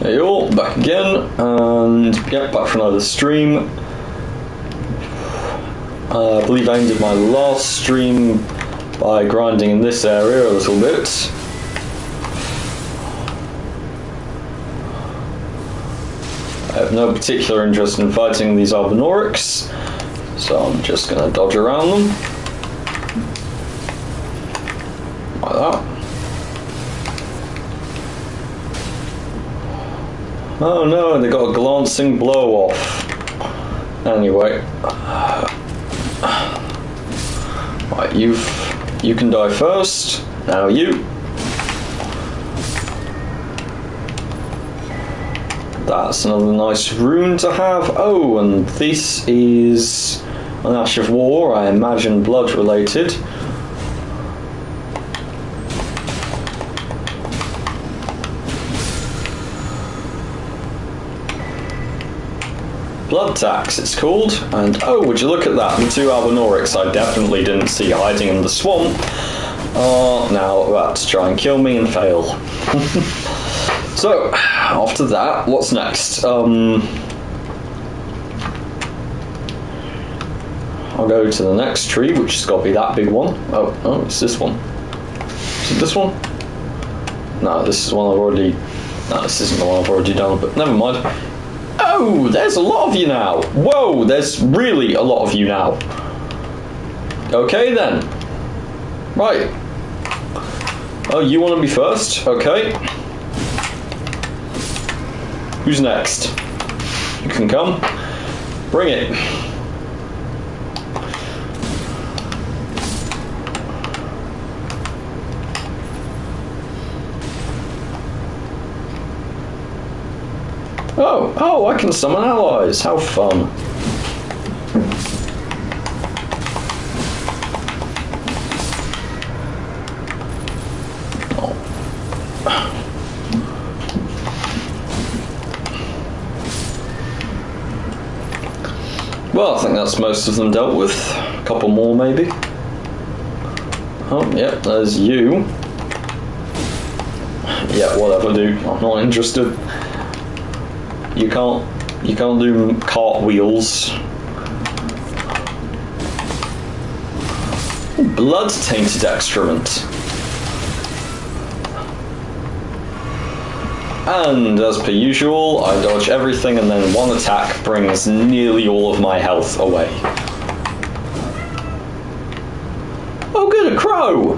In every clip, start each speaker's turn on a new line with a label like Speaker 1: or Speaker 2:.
Speaker 1: Hey all, back again, and yeah, back for another stream. I believe I ended my last stream by grinding in this area a little bit. I have no particular interest in fighting these Albinorics, so I'm just going to dodge around them. Like that. Oh no, they got a glancing blow off. Anyway. Right, you can die first. Now you. That's another nice rune to have. Oh, and this is an Ash of War, I imagine blood related. Blood Tax, it's called, and oh, would you look at that, the two Albinorics I definitely didn't see hiding in the swamp are now about to try and kill me and fail. So, after that, what's next? I'll go to the next tree, which has got to be that big one. Oh, it's this one. Is it this one? No, this is one I've already... No, this isn't the one I've already done, but never mind. Oh, there's a lot of you now. Whoa, there's really a lot of you now. Okay then. Right. Oh, you want to be first? Okay. Who's next? You can come. Bring it. Oh, I can summon allies. How fun. Oh. Well, I think that's most of them dealt with. A couple more, maybe. Oh, yep, there's you. Yeah, whatever, dude. I'm not interested. You can't do cartwheels. Blood tainted excrement. And as per usual, I dodge everything and then one attack brings nearly all of my health away. Oh good, a crow!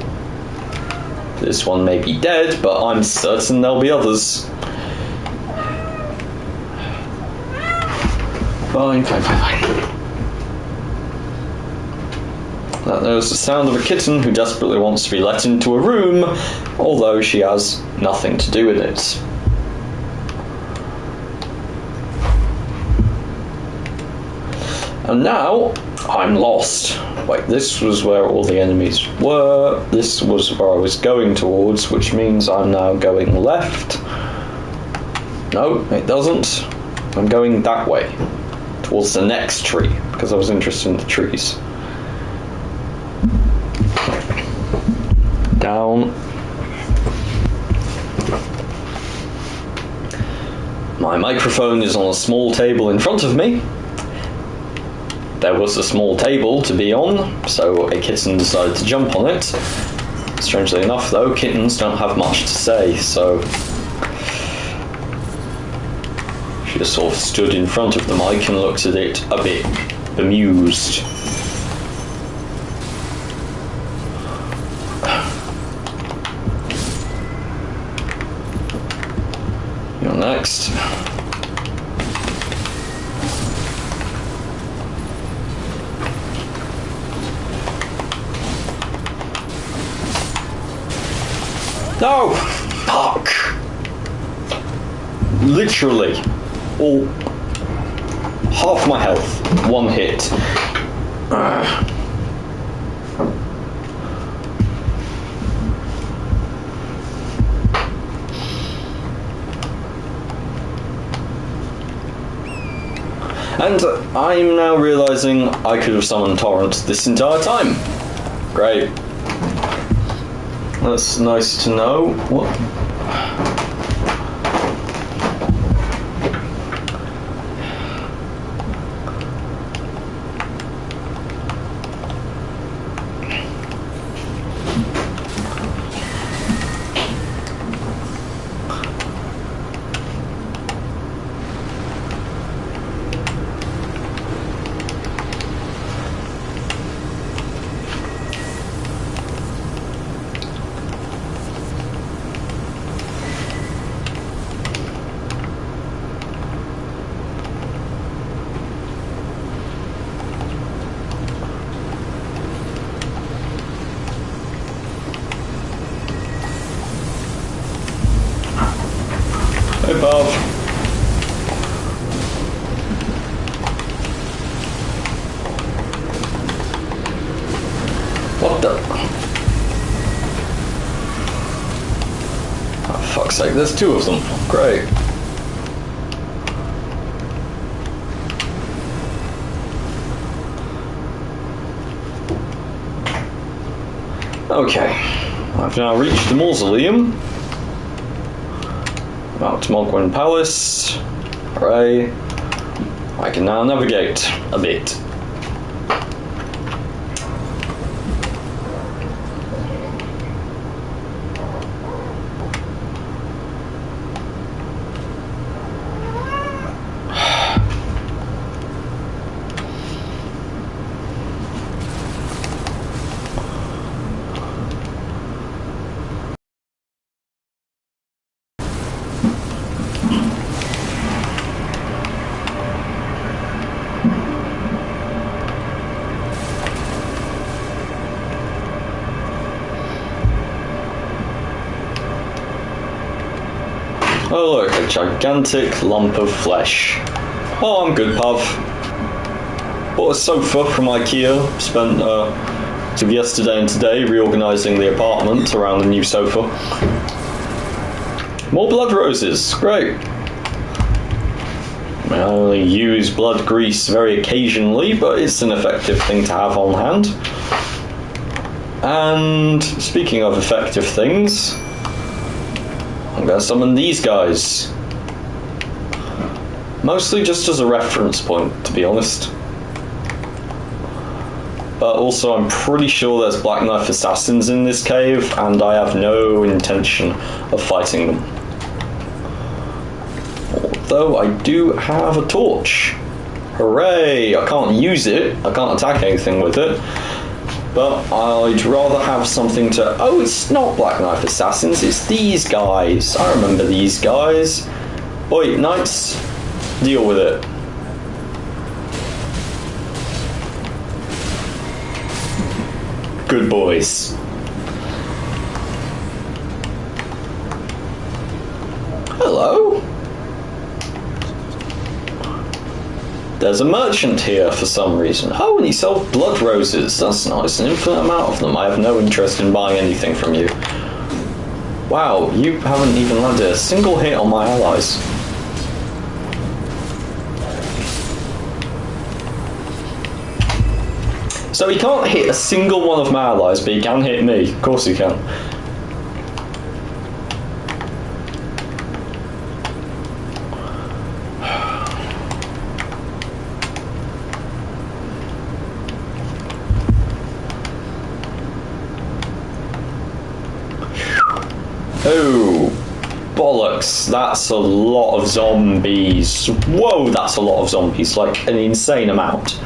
Speaker 1: This one may be dead, but I'm certain there'll be others. Fine. That knows the sound of a kitten who desperately wants to be let into a room, although she has nothing to do with it. And now, I'm lost. Wait, this was where all the enemies were. This was where I was going towards, which means I'm now going left. No, it doesn't. I'm going that way. Towards the next tree, because I was interested in the trees. Down. My microphone is on a small table in front of me. There was a small table to be on, so a kitten decided to jump on it. Strangely enough, though, kittens don't have much to say, so... She just sort of stood in front of the mic and looked at it a bit bemused. You're next. No! Fuck! Literally. All half my health, one hit. And I'm now realising I could have summoned Torrent this entire time. Great. That's nice to know. What? Bob. What the? Oh, fuck's sake, there's two of them. Great. Okay, I've now reached the mausoleum. Back to Mogwin Palace. Hooray. I can now navigate a bit. Oh look, a gigantic lump of flesh. Oh, I'm good, Pav. Bought a sofa from IKEA. Spent yesterday and today reorganising the apartment around the new sofa. More blood roses, great. I only use blood grease very occasionally, but it's an effective thing to have on hand. And speaking of effective things, I'm going to summon these guys. Mostly just as a reference point, to be honest. But also I'm pretty sure there's Black Knife assassins in this cave, and I have no intention of fighting them. Although I do have a torch. Hooray! I can't use it, I can't attack anything with it. But I'd rather have something to... Oh, it's not Black Knife assassins, it's these guys. I remember these guys. Oi, knights, deal with it. Good boys. Hello? There's a merchant here for some reason. Oh, and he sells blood roses. That's nice. An infinite amount of them. I have no interest in buying anything from you. Wow, you haven't even landed a single hit on my allies. So he can't hit a single one of my allies, but he can hit me. Of course he can. Oh, bollocks, that's a lot of zombies. Whoa, that's a lot of zombies, like an insane amount.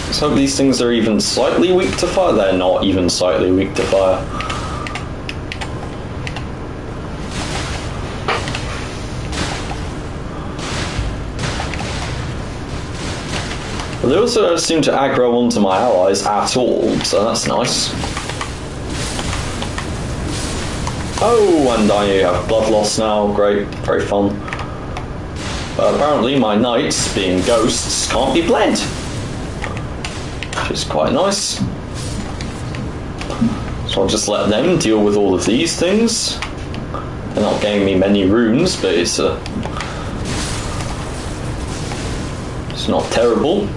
Speaker 1: Let's hope these things are even slightly weak to fire. They're not even slightly weak to fire. But they also don't seem to aggro onto my allies at all, so that's nice. Oh, and I have blood loss now, great, very fun. But apparently my knights, being ghosts, can't be bled. Which is quite nice. So I'll just let them deal with all of these things. They're not getting me many runes, but it's not terrible.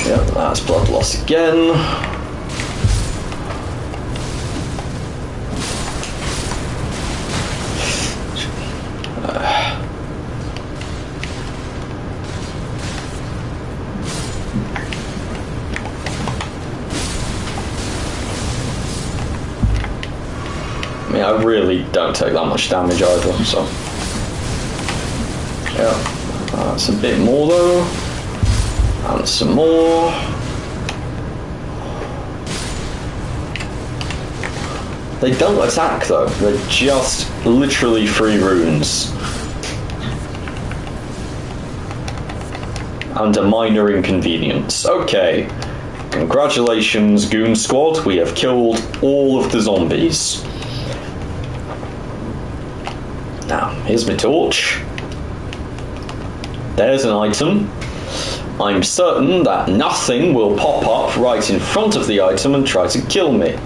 Speaker 1: Yep, that's blood loss again. I mean, I really don't take that much damage either, so... Yeah, that's a bit more though. And some more. They don't attack though, they're just literally free runes. and a minor inconvenience. Okay. Congratulations, Goon Squad. We have killed all of the zombies. Now, here's my torch. There's an item. I'm certain that nothing will pop up right in front of the item and try to kill me.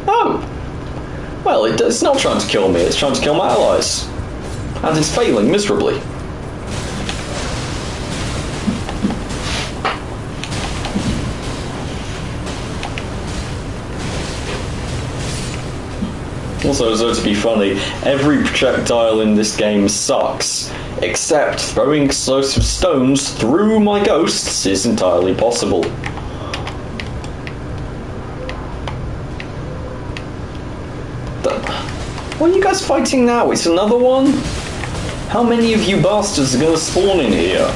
Speaker 1: Oh! Well, it's not trying to kill me, it's trying to kill my allies. And it's failing miserably. Also, so to be funny, every projectile in this game sucks, except throwing explosive stones through my ghosts is entirely possible. What are you guys fighting now? It's another one? How many of you bastards are gonna spawn in here?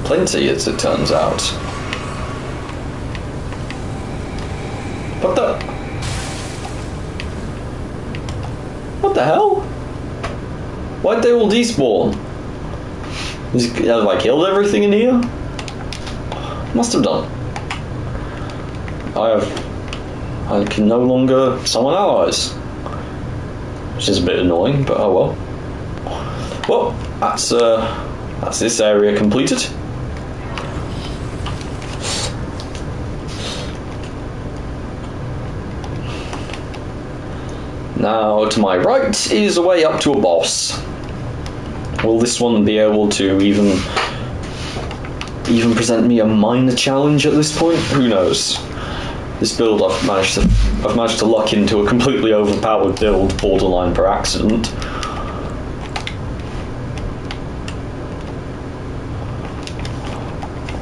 Speaker 1: Plenty, as it turns out. What the hell? Why'd they all despawn? Have I killed everything in here? Must have done. I can no longer summon allies. Which is a bit annoying, but oh well. Well, that's this area completed. Now, to my right is a way up to a boss. Will this one be able to even present me a minor challenge at this point? Who knows? This build I've managed to luck into a completely overpowered build, borderline per accident.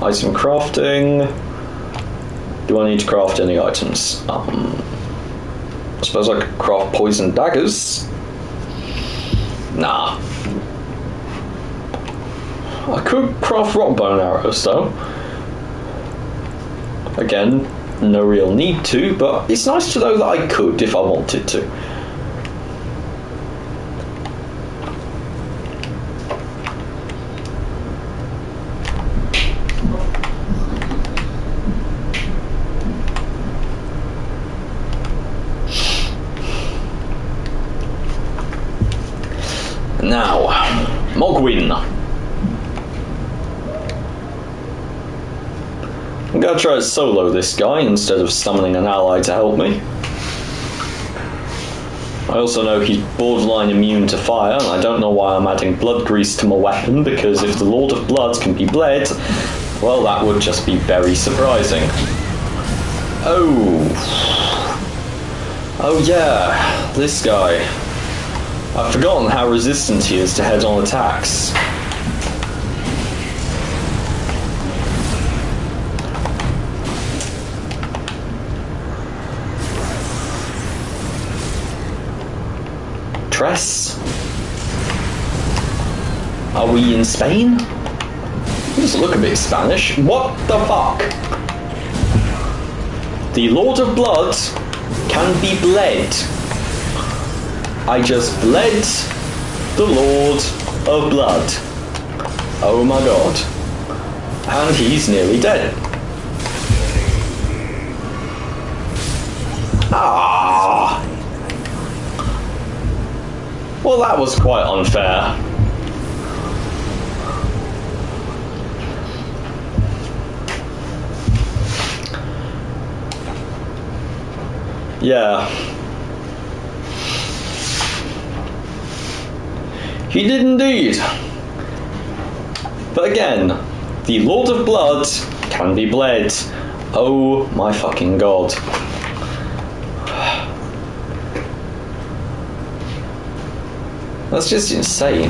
Speaker 1: Item crafting. Do I need to craft any items? I suppose I could craft poison daggers. Nah. I could craft rock bone arrows though. Again, no real need to, but it's nice to know that I could if I wanted to. Now, Mogwin. I'm going to try to solo this guy instead of summoning an ally to help me. I also know he's borderline immune to fire, and I don't know why I'm adding blood grease to my weapon, because if the Lord of Blood can be bled, well, that would just be very surprising. Oh yeah, this guy. I've forgotten how resistant he is to head-on attacks. Tress? Are we in Spain? He doesn't look a bit Spanish. What the fuck? The Lord of Blood can be bled. I just bled the Lord of Blood. Oh my god. And he's nearly dead. Ah. Well, that was quite unfair. Yeah. He did indeed. But again, the Lord of Blood can be bled. Oh my fucking god. That's just insane.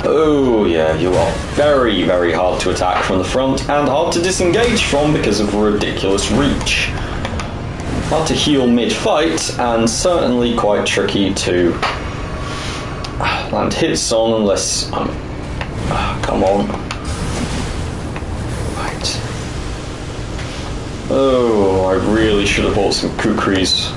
Speaker 1: Oh yeah, you are very, very hard to attack from the front and hard to disengage from because of ridiculous reach. Hard to heal mid-fight, and certainly quite tricky to land hits on unless I'm... come on. Right. Oh, I really should have bought some kukris.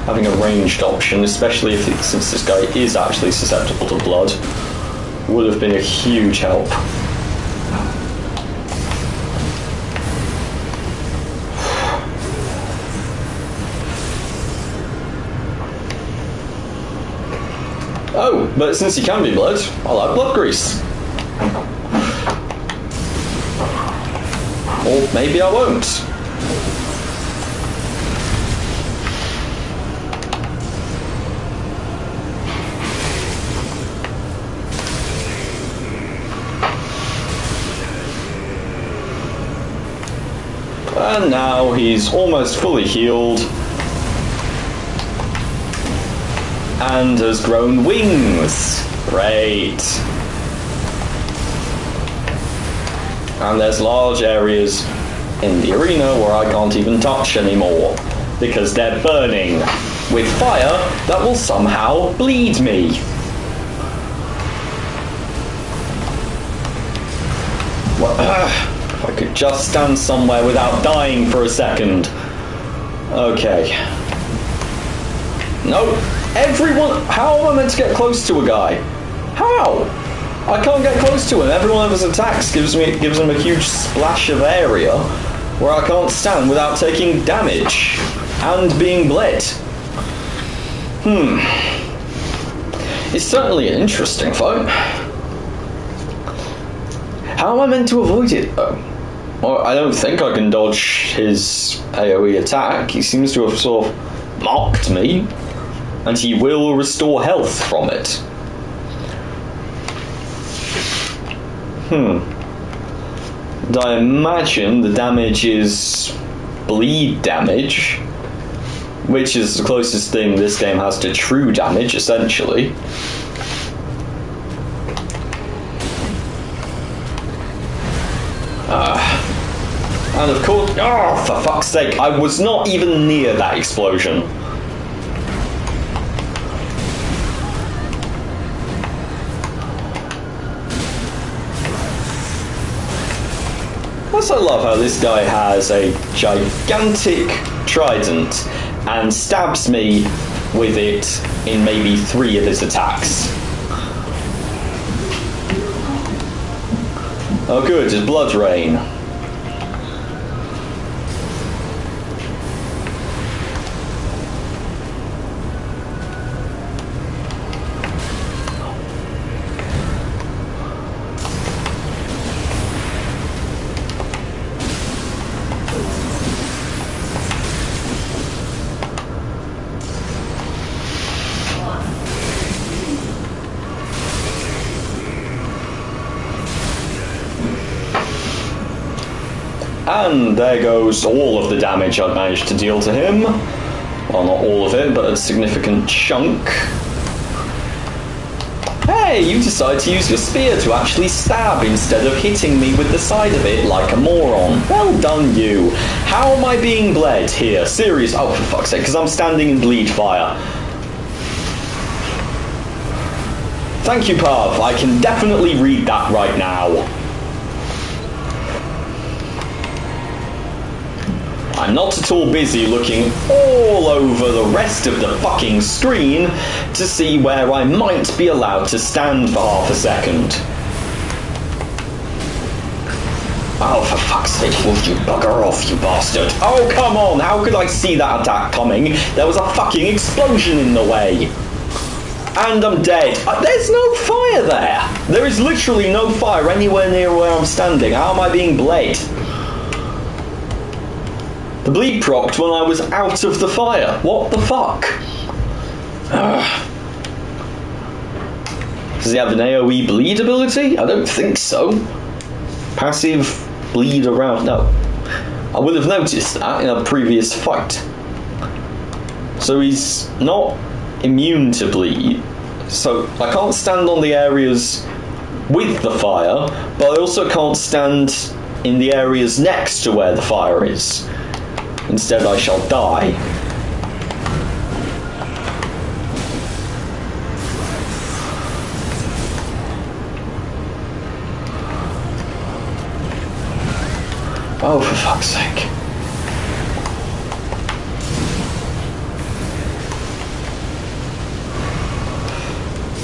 Speaker 1: Having a ranged option, especially since this guy is actually susceptible to blood, would have been a huge help. Oh, but since he can be blood, I like blood grease. Or maybe I won't. And now he's almost fully healed and has grown wings. Great. And there's large areas in the arena where I can't even touch anymore because they're burning with fire that will somehow bleed me. If I could just stand somewhere without dying for a second. Okay. No, everyone. How am I meant to get close to a guy? How? I can't get close to him. Every one of his attacks gives him a huge splash of area where I can't stand without taking damage and being bled. It's certainly an interesting fight. How am I meant to avoid it, though? Well, I don't think I can dodge his AoE attack. He seems to have sort of mocked me, and he will restore health from it. And I imagine the damage is bleed damage, which is the closest thing this game has to true damage, essentially. And of course, oh, for fuck's sake, I was not even near that explosion. Plus, I love how this guy has a gigantic trident and stabs me with it in maybe 3 of his attacks. Oh good, it's blood rain. And there goes all of the damage I've managed to deal to him. Well, not all of it, but a significant chunk. Hey, you decide to use your spear to actually stab instead of hitting me with the side of it like a moron. Well done, you. How am I being bled here? Serious? Oh, for fuck's sake, because I'm standing in bleed fire. Thank you, Pav. I can definitely read that right now. I'm not at all busy looking all over the rest of the fucking screen to see where I might be allowed to stand for half a second. Oh, for fuck's sake, will you bugger off, you bastard? Oh, come on, how could I see that attack coming? There was a fucking explosion in the way. And I'm dead. There's no fire there. There is literally no fire anywhere near where I'm standing. How am I being bled? The bleed procced when I was out of the fire. What the fuck? Does he have an AoE bleed ability? I don't think so. Passive bleed around. No. I would have noticed that in a previous fight. So he's not immune to bleed. So I can't stand on the areas with the fire, but I also can't stand in the areas next to where the fire is. Instead, I shall die. Oh, for fuck's sake.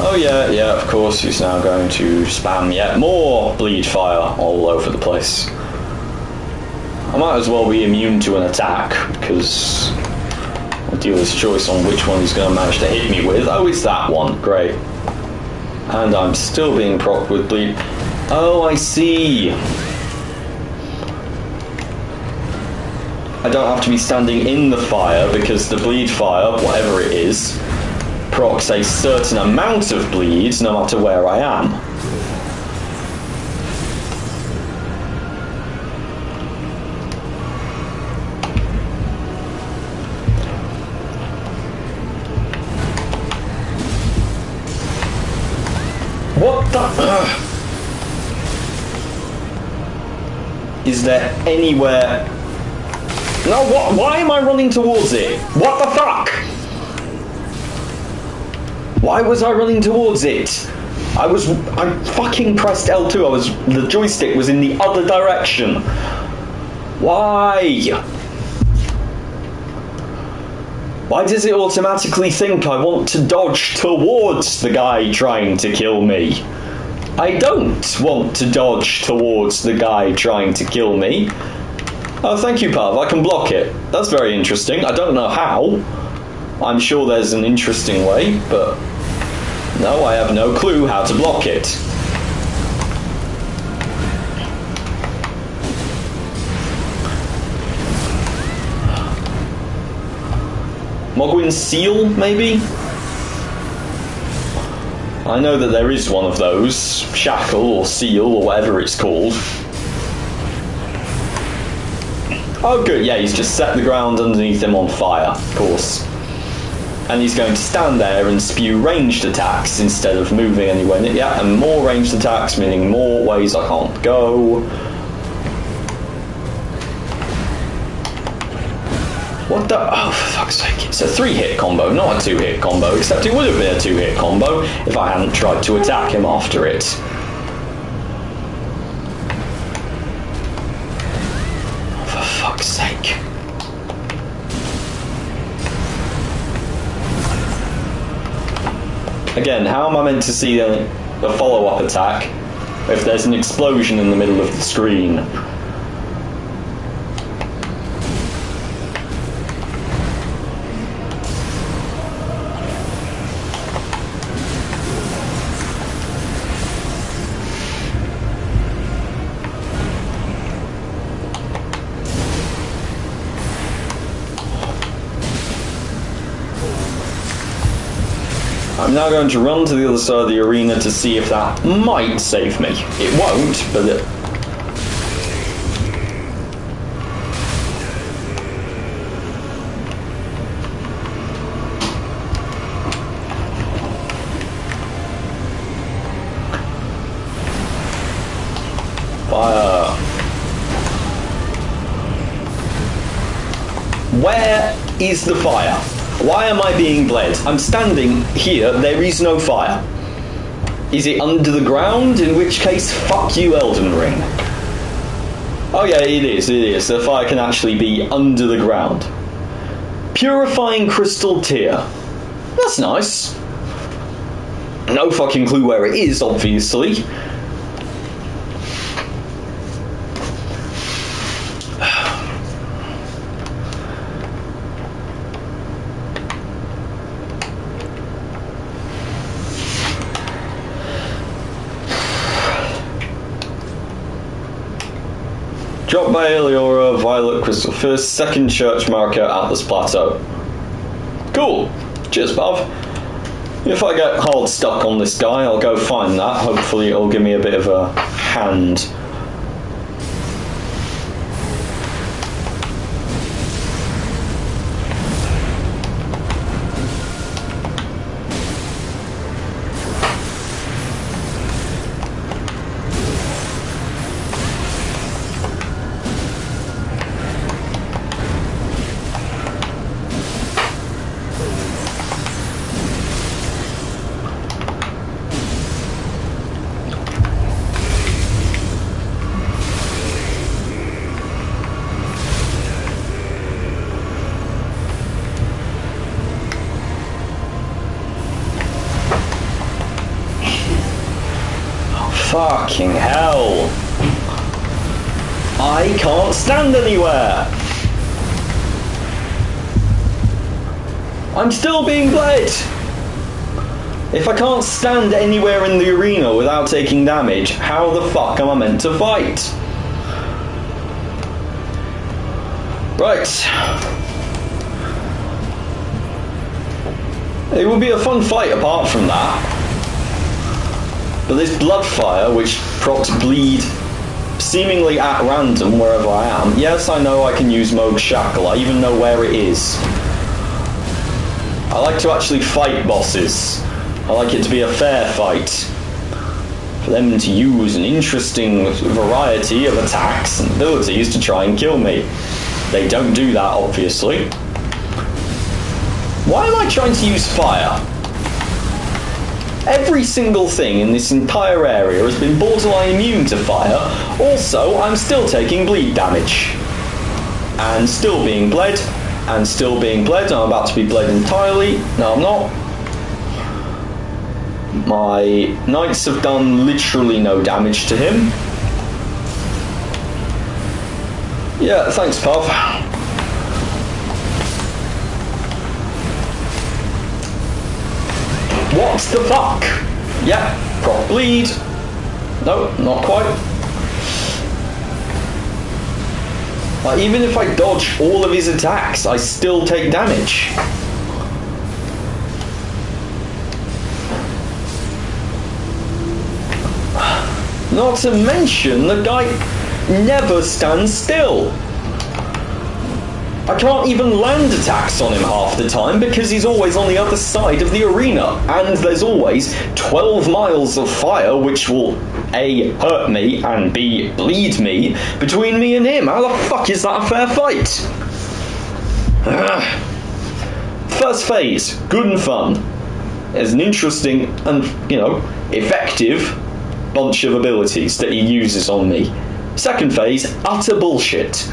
Speaker 1: Oh yeah, of course he's now going to spam yet more bleed fire all over the place. I might as well be immune to an attack, because I'll dealer's choice on which one he's going to manage to hit me with. Oh, it's that one. Great. And I'm still being procced with bleed. Oh, I see. I don't have to be standing in the fire, because the bleed fire, whatever it is, procs a certain amount of bleed no matter where I am. What the... Is there anywhere... No, what? Why am I running towards it? What the fuck? Why was I running towards it? I fucking pressed L2. The joystick was in the other direction. Why? Why does it automatically think I want to dodge towards the guy trying to kill me? I don't want to dodge towards the guy trying to kill me. Oh, thank you, Pav. I can block it. That's very interesting. I don't know how. I'm sure there's an interesting way, but no, I have no clue how to block it. Mogwin's seal, maybe? I know that there is one of those. Shackle or seal or whatever it's called. Oh good, yeah, he's just set the ground underneath him on fire, of course. And he's going to stand there and spew ranged attacks instead of moving anywhere. Yeah, and more ranged attacks, meaning more ways I can't go. What the... Oh, for fuck's sake. It's a 3-hit combo, not a 2-hit combo, except it would have been a 2-hit combo if I hadn't tried to attack him after it. Oh, for fuck's sake. Again, how am I meant to see a follow-up attack if there's an explosion in the middle of the screen? I'm now going to run to the other side of the arena to see if that might save me. It won't, but it... Fire. Where is the fire? Why am I being bled? I'm standing here, there is no fire. Is it under the ground? In which case, fuck you, Elden Ring. Oh yeah, it is. The fire can actually be under the ground. Purifying crystal tear. That's nice. No fucking clue where it is, obviously. Drop by Eliora, violet crystal first, second church marker at this plateau. Cool. Cheers, Pav. If I get hard stuck on this guy, I'll go find that. Hopefully it'll give me a bit of a hand. Fucking hell. I can't stand anywhere. I'm still being bled. If I can't stand anywhere in the arena without taking damage, how the fuck am I meant to fight? Right. It would be a fun fight apart from that. But this blood fire, which procs bleed seemingly at random wherever I am. Yes, I know I can use Moog's Shackle. I even know where it is. I like to actually fight bosses. I like it to be a fair fight. For them to use an interesting variety of attacks and abilities to try and kill me. They don't do that, obviously. Why am I trying to use fire? Every single thing in this entire area has been borderline immune to fire. Also, I'm still taking bleed damage. And still being bled. And still being bled. I'm about to be bled entirely. No, I'm not. My knights have done literally no damage to him. Yeah, thanks, Puff. What the fuck? Yeah, proc bleed. No, not quite. Like, even if I dodge all of his attacks, I still take damage. Not to mention, the guy never stands still. I can't even land attacks on him half the time because he's always on the other side of the arena. And there's always 12 miles of fire which will A, hurt me, and B, bleed me between me and him. How the fuck is that a fair fight? First phase, good and fun. There's an interesting and, effective bunch of abilities that he uses on me. Second phase, utter bullshit.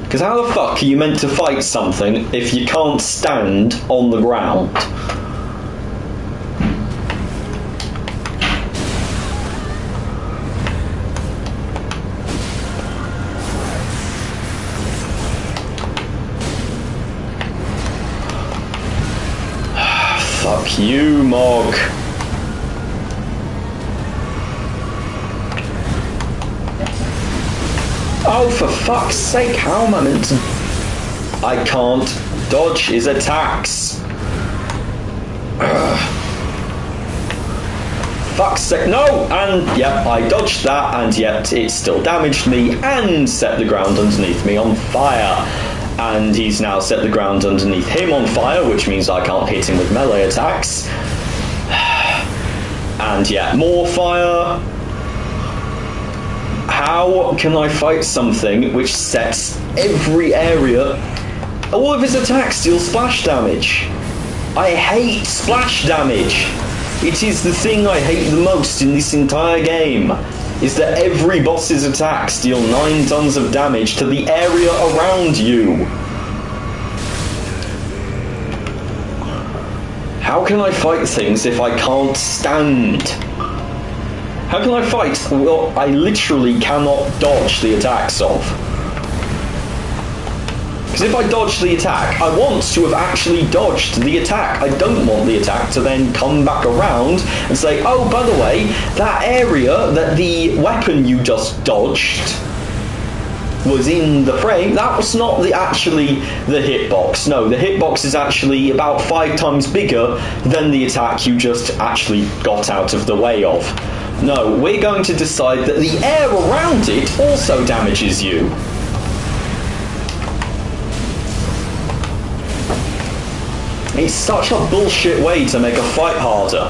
Speaker 1: Because how the fuck are you meant to fight something if you can't stand on the ground? Fuck you, Mog. Oh, for fuck's sake, how am I meant to... I can't dodge his attacks. Fuck's sake, no! And, yep, I dodged that, and yet it still damaged me and set the ground underneath me on fire. And he's now set the ground underneath him on fire, which means I can't hit him with melee attacks. And yet more fire. How can I fight something which sets every area... All of his attacks deal splash damage. I hate splash damage. It is the thing I hate the most in this entire game, is that every boss's attacks deal 9 tons of damage to the area around you. How can I fight things if I can't stand? How can I fight what I literally cannot dodge the attacks of? Because if I dodge the attack, I want to have actually dodged the attack. I don't want the attack to then come back around and say, oh, by the way, that area that the weapon you just dodged was in the frame, that was not actually the hitbox. No, the hitbox is actually about 5 times bigger than the attack you just actually got out of the way of. No, we're going to decide that the air around it also damages you. It's such a bullshit way to make a fight harder.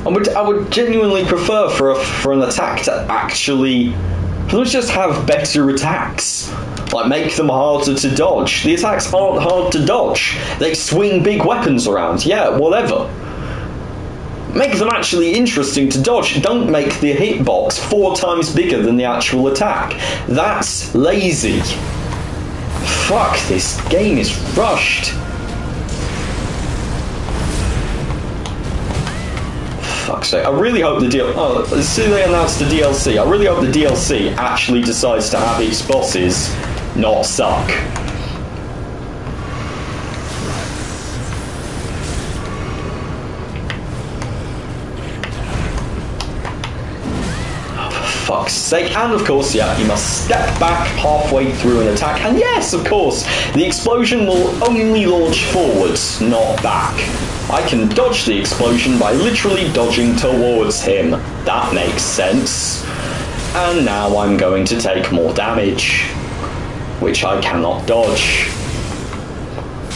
Speaker 1: I would genuinely prefer for an attack to actually... Let's just have better attacks. Like, make them harder to dodge. The attacks aren't hard to dodge. They swing big weapons around. Yeah, whatever. Make them actually interesting to dodge. Don't make the hitbox 4 times bigger than the actual attack. That's lazy. Fuck, this game is rushed. Fuck's sake. I really hope the as soon as they announced the DLC, I really hope the DLC actually decides to have its bosses not suck. Fuck's sake. And of course, yeah, you must step back halfway through an attack. And yes, of course, the explosion will only launch forwards, not back. I can dodge the explosion by literally dodging towards him. That makes sense. And now I'm going to take more damage, which I cannot dodge.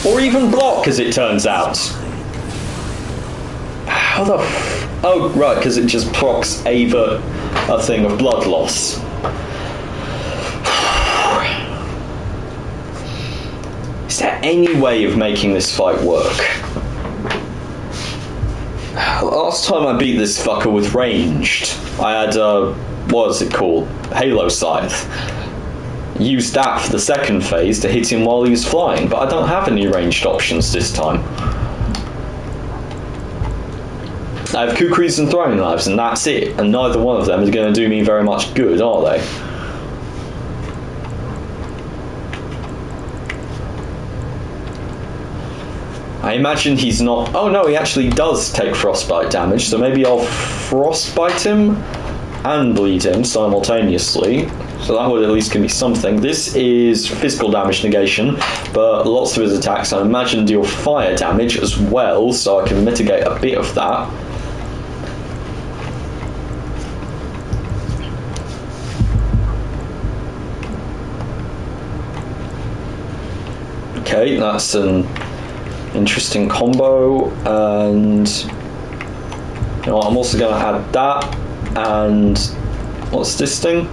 Speaker 1: Or even block, as it turns out. How the oh, right, because it just procs a thing of blood loss. Is there any way of making this fight work? Last time I beat this fucker with ranged, I had what is it called? Halo Scythe. Used that for the second phase to hit him while he was flying, but I don't have any ranged options this time. I have kukris and throwing knives, and that's it, and neither one of them is going to do me very much good, are they? I imagine he's not... Oh no, he actually does take frostbite damage, so maybe I'll frostbite him and bleed him simultaneously. So that would at least give me something. This is physical damage negation, but lots of his attacks I imagine deal fire damage as well, so I can mitigate a bit of that. Okay, that's an interesting combo, and you know, I'm also going to add that, and what's this thing?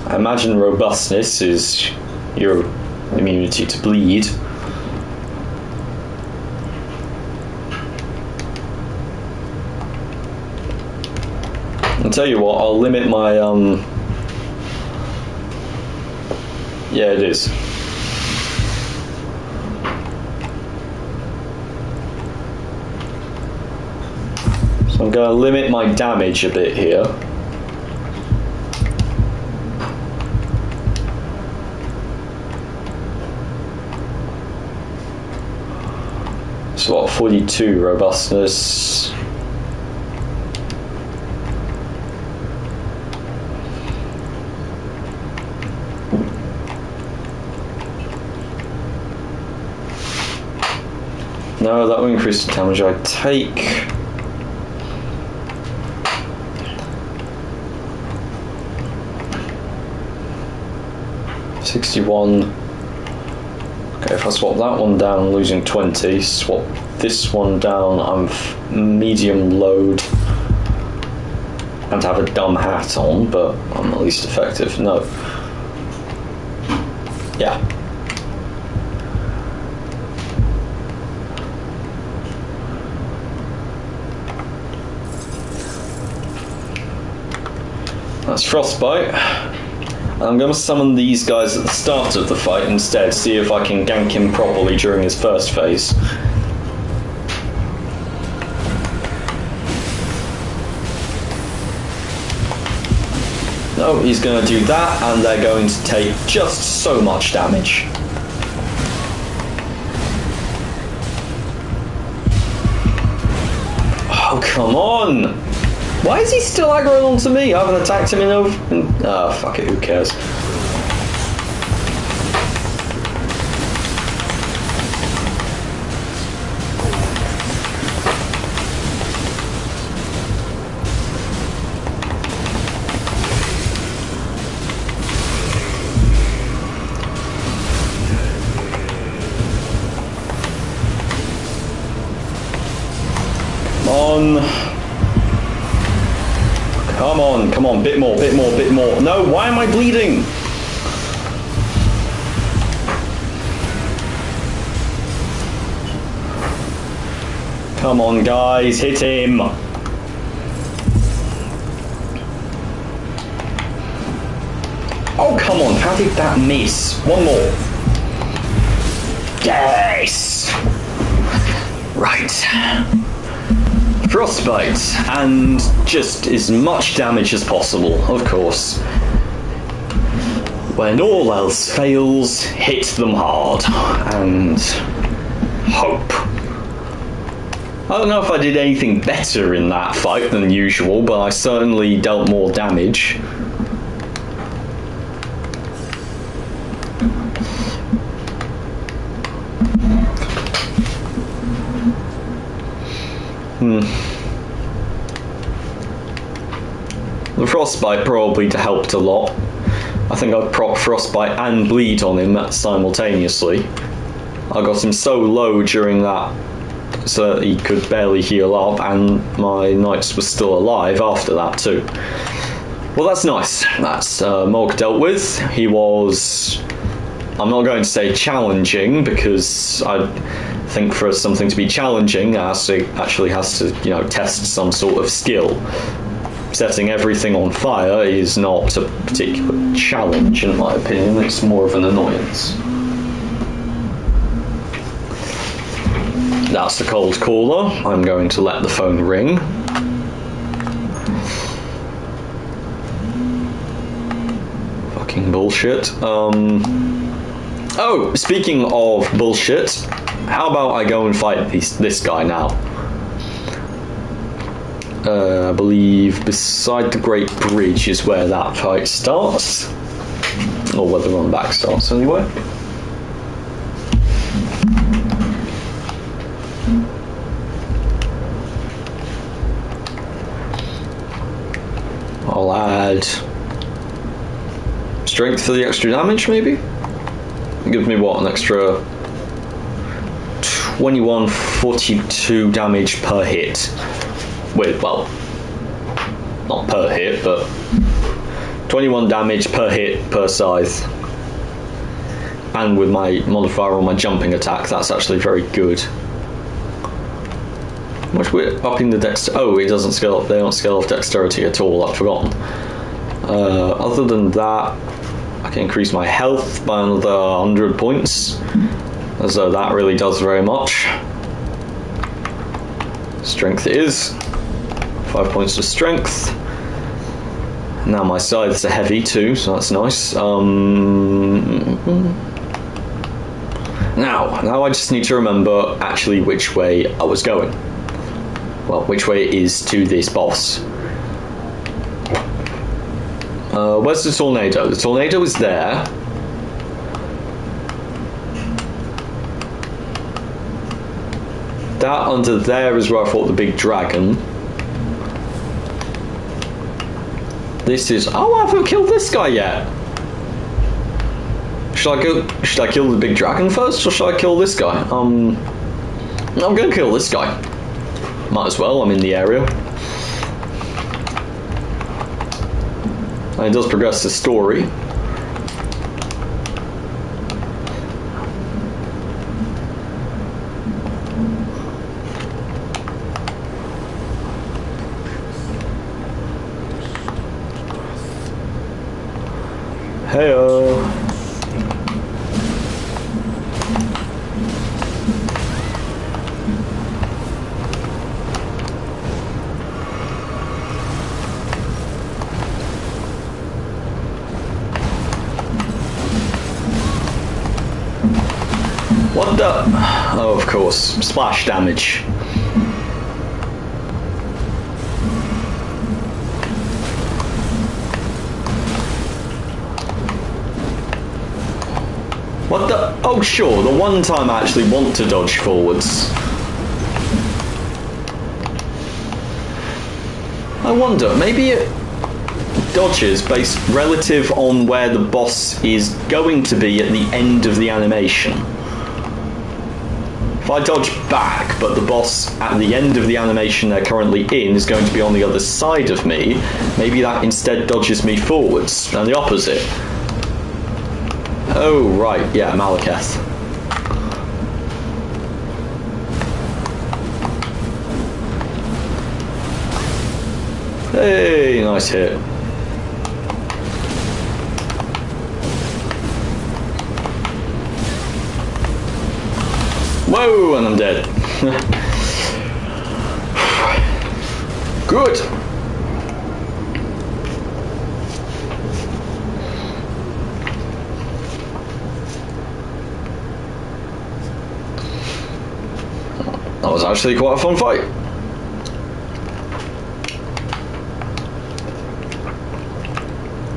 Speaker 1: I imagine robustness is your immunity to bleed. I'll tell you what, I'll limit my yeah, it is. So I'm going to limit my damage a bit here. So what, 42 robustness. No, that will increase the damage I take. $61. Okay, if I swap that one down, I'm losing 20. Swap this one down, I'm medium load. And have a dumb hat on, but I'm at least effective. No. Yeah. That's Frostbite. I'm going to summon these guys at the start of the fight instead, see if I can gank him properly during his first phase. No, he's going to do that, and they're going to take just so much damage. Oh, come on! Why is he still aggroing onto me? I haven't attacked him in over... Ah, fuck it, who cares? Come on, bit more. No, why am I bleeding? Come on, guys, hit him! Oh, come on, how did that miss? One more. Yes! Right. Frostbite, and just as much damage as possible, of course. When all else fails, hit them hard, and hope. I don't know if I did anything better in that fight than usual, but I certainly dealt more damage. The frostbite probably helped a lot. I think I proc frostbite and bleed on him simultaneously. I got him so low during that so that he could barely heal up, and my knights were still alive after that too. Well, that's nice. That's Morg dealt with. He was, I'm not going to say challenging, because I think for something to be challenging, it actually has to, test some sort of skill. Setting everything on fire is not a particular challenge, in my opinion. It's more of an annoyance. That's the cold caller. I'm going to let the phone ring. Fucking bullshit. Oh, speaking of bullshit, how about I go and fight this guy now? I believe beside the Great Bridge is where that fight starts. Or where the run back starts, anyway. I'll add strength for the extra damage, maybe? It gives me what, an extra 2142 damage per hit. With, well, not per hit, but 21 damage per hit per scythe. And with my modifier on my jumping attack, that's actually very good. How much we're upping the dexterity? Oh, it doesn't scale up. They don't scale off dexterity at all. I've forgotten. Other than that, I can increase my health by another 100 points, as though that really does very much. Strength it is. 5 points of strength. Now my scythes are heavy too, so that's nice. Now I just need to remember actually which way I was going. Well, which way it is to this boss. Where's the tornado? The tornado is there. That under there is where I fought the big dragon. This is... Oh, I haven't killed this guy yet. Should I kill the big dragon first, or should I kill this guy? I'm gonna kill this guy. Might as well, I'm in the area. And it does progress the story. Heyo. What the? Oh, of course, splash damage. What the? Oh, sure, the one time I actually want to dodge forwards. I wonder, maybe it dodges based relative on where the boss is going to be at the end of the animation. If I dodge back, but the boss at the end of the animation they're currently in is going to be on the other side of me, maybe that instead dodges me forwards, and the opposite. Oh, right, yeah, Malekith. Hey, nice hit. Whoa, and I'm dead. Good. That was actually quite a fun fight.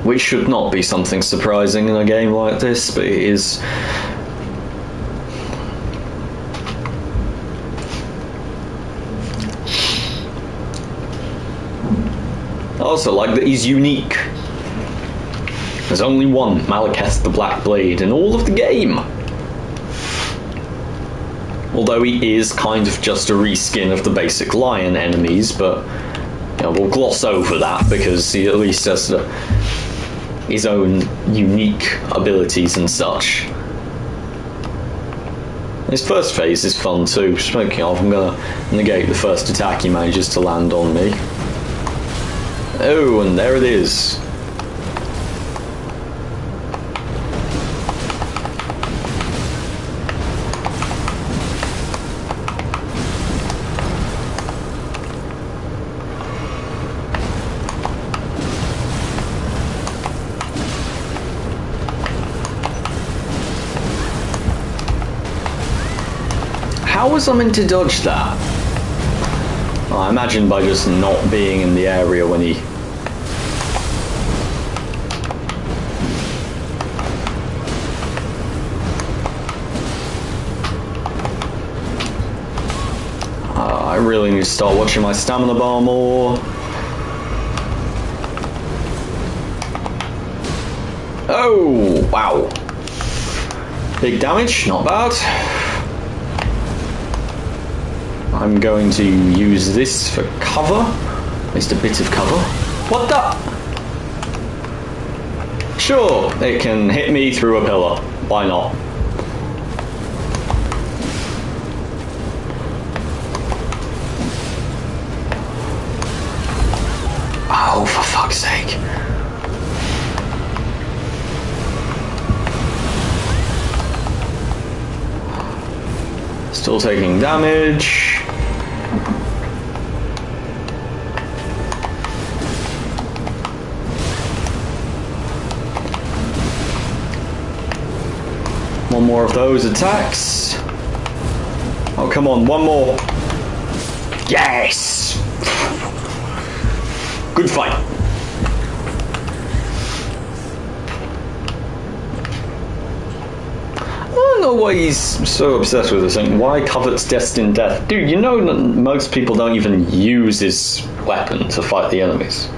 Speaker 1: Which should not be something surprising in a game like this, but it is. I also like that he's unique. There's only one Malekith the Black Blade in all of the game. Although he is kind of just a reskin of the basic lion enemies, but you know, we'll gloss over that because he at least has his own unique abilities and such. His first phase is fun too. Speaking of, I'm gonna negate the first attack he manages to land on me. Oh, and there it is. How was I meant to dodge that? Oh, I imagine by just not being in the area when he... I really need to start watching my stamina bar more. Oh, wow. Big damage, not bad. I'm going to use this for cover, at least a bit of cover. What the? Sure, it can hit me through a pillar. Why not? Oh, for fuck's sake. Still taking damage. One more of those attacks. Oh, come on, one more. Yes! Good fight. I don't know why he's so obsessed with this thing. Why covets destined death? Dude, you know that most people don't even use his weapon to fight the enemies.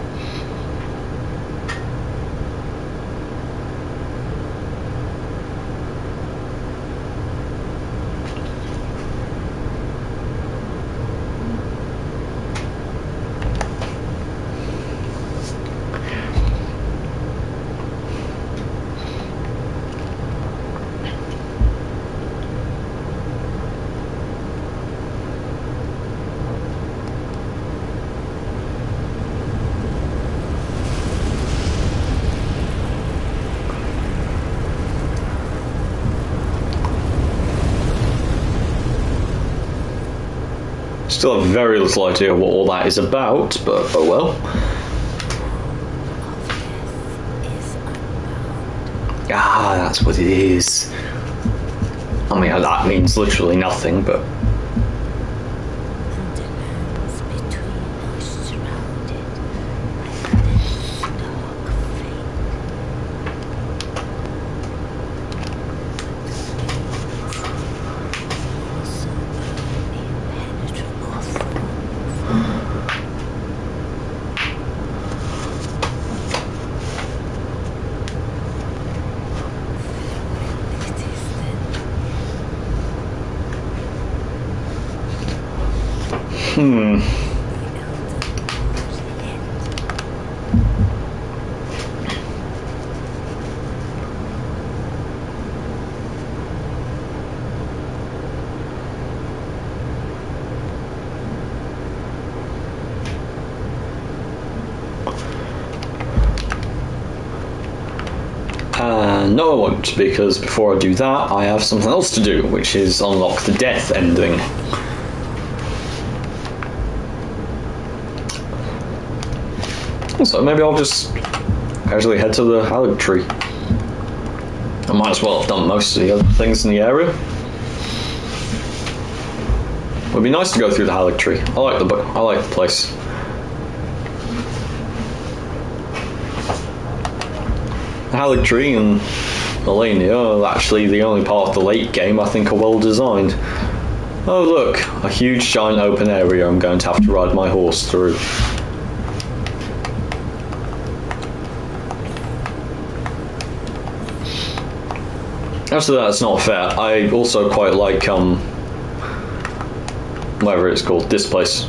Speaker 1: Still have very little idea what all that is about, but oh well. Ah, that's what it is. I mean, that means literally nothing, but... No, I won't, because before I do that, I have something else to do, which is unlock the death ending. So maybe I'll just casually head to the Halleck tree. I might as well have done most of the other things in the area. It would be nice to go through the Halleck tree. I like the place. The Halleck tree and Melania are actually the only part of the late game I think are well designed. Oh look, a huge giant open area I'm going to have to ride my horse through. Actually, that's not fair. I also quite like whatever it's called, this place.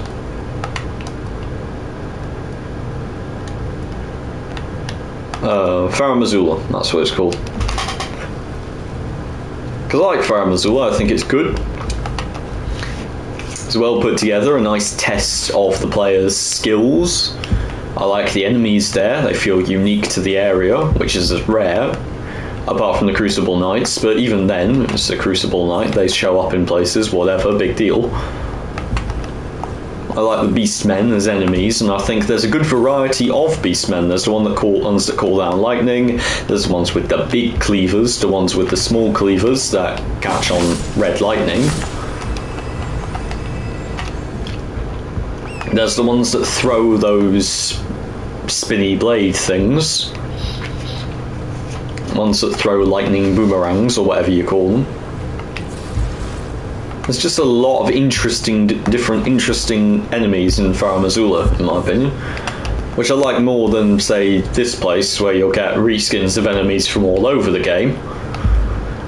Speaker 1: Farah Missoula, that's what it's called. Because I like Farah Missoula, I think it's good. It's well put together, a nice test of the player's skills. I like the enemies there, they feel unique to the area, which is rare, apart from the Crucible Knights, but even then, it's a Crucible Knight, they show up in places, whatever, big deal. I like the Beastmen as enemies, and I think there's a good variety of Beastmen. There's the ones that call down lightning, there's the ones with the big cleavers, the ones with the small cleavers that catch on red lightning. There's the ones that throw those spinny blade things. Ones that throw lightning boomerangs, or whatever you call them. There's just a lot of different interesting enemies in Farah Missoula, in my opinion. Which I like more than, say, this place, where you'll get reskins of enemies from all over the game.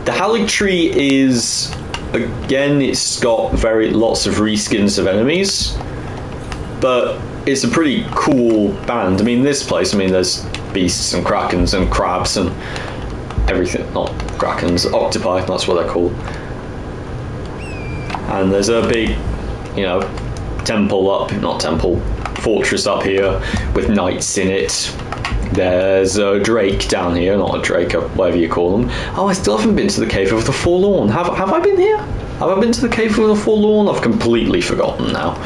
Speaker 1: The Halleck tree is, again, it's got lots of reskins of enemies. But it's a pretty cool band. I mean, this place, there's beasts and krakens and crabs and everything. Not krakens, octopi, that's what they're called. And there's a big, fortress up here with knights in it. There's a drake down here, not a drake, whatever you call them. Oh, I still haven't been to the Cave of the Forlorn. Have I been here? Have I been to the Cave of the Forlorn? I've completely forgotten now.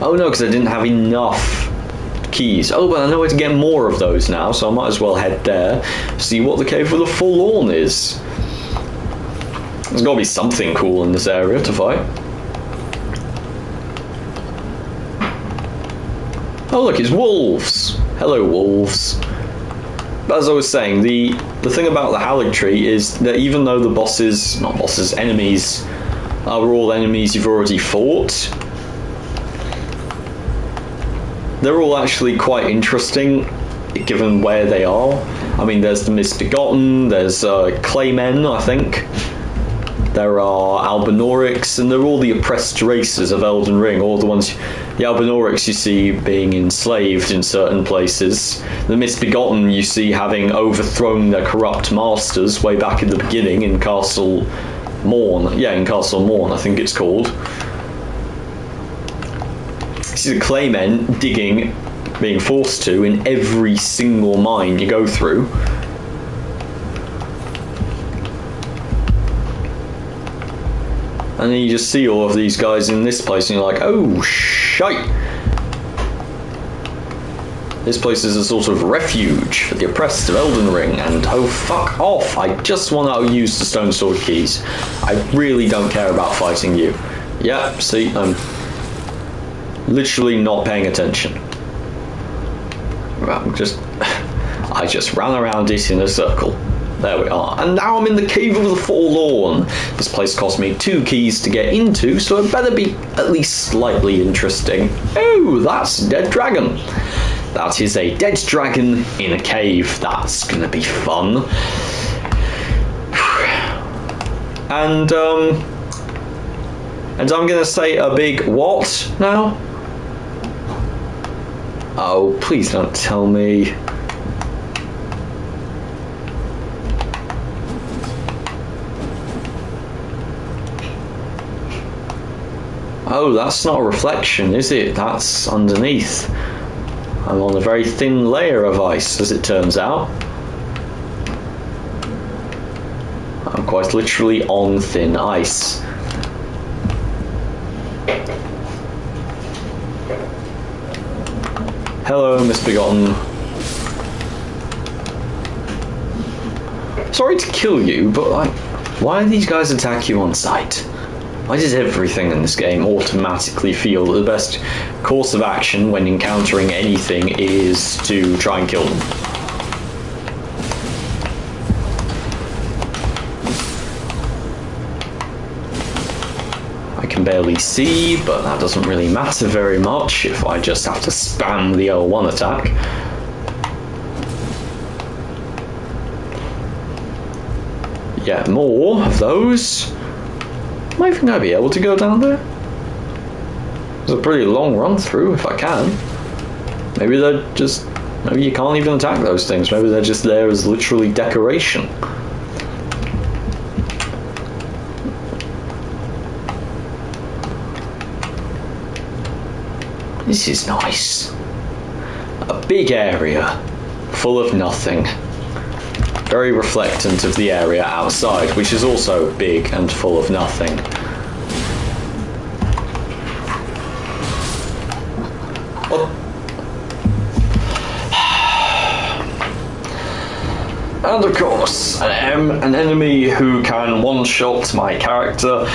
Speaker 1: Oh no, because I didn't have enough keys. Oh, but I know where to get more of those now, so I might as well head there, see what the Cave of the Forlorn is. There's got to be something cool in this area to fight. Oh look, it's wolves! Hello, wolves. But as I was saying, the thing about the Halleck tree is that even though the enemies are all enemies you've already fought, they're all actually quite interesting, given where they are. There's the Misbegotten, there's Claymen, I think. There are Albinorics, and they're all the oppressed races of Elden Ring, all the ones... The Albinorics you see being enslaved in certain places. The Misbegotten you see having overthrown their corrupt masters way back in the beginning in Castle Morn. Yeah, in Castle Morn, I think it's called. You see the Claymen digging, being forced to, in every single mine you go through. And then you just see all of these guys in this place and you're like, oh, shite! This place is a sort of refuge for the oppressed of Elden Ring, and oh, fuck off! I just want to use the Stone Sword keys. I really don't care about fighting you. Yeah, see, I'm literally not paying attention. I just ran around it in a circle. There we are. And now I'm in the Cave of the Forlorn. This place cost me 2 keys to get into, so it better be at least slightly interesting. Oh, that's a dead dragon. That is a dead dragon in a cave. That's gonna be fun. And I'm gonna say a big what now? Oh, please don't tell me. Oh, that's not a reflection, is it? That's underneath. I'm on a very thin layer of ice, as it turns out. quite literally on thin ice. Hello, Misbegotten. Sorry to kill you, but like, why do these guys attack you on sight? Why does everything in this game automatically feel that the best course of action when encountering anything is to try and kill them? I can barely see, but that doesn't really matter very much if I just have to spam the L1 attack. Yeah, more of those. Am I even going to be able to go down there? It's a pretty long run through if I can. Maybe they're just... Maybe you can't even attack those things. Maybe they're just there as literally decoration. This is nice. A big area full of nothing. Very reflectant of the area outside, which is also big and full of nothing. Oh. And of course, an enemy who can one-shot my character.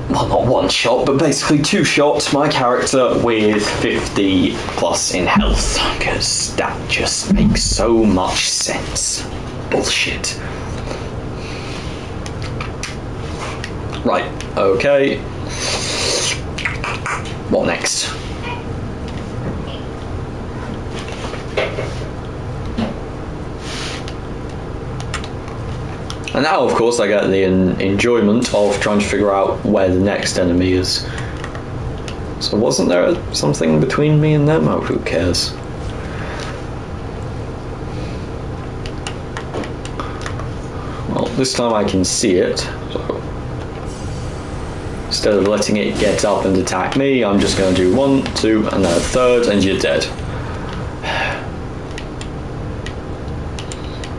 Speaker 1: Well, not one shot, but basically two shots my character with 50 plus in health, because that just makes so much sense. Bullshit. Right, okay. What next? And now, of course, I get the enjoyment of trying to figure out where the next enemy is. So wasn't there something between me and them? Oh, who cares? Well, this time I can see it. So instead of letting it get up and attack me, I'm just going to do 1, 2, and then a third, and you're dead.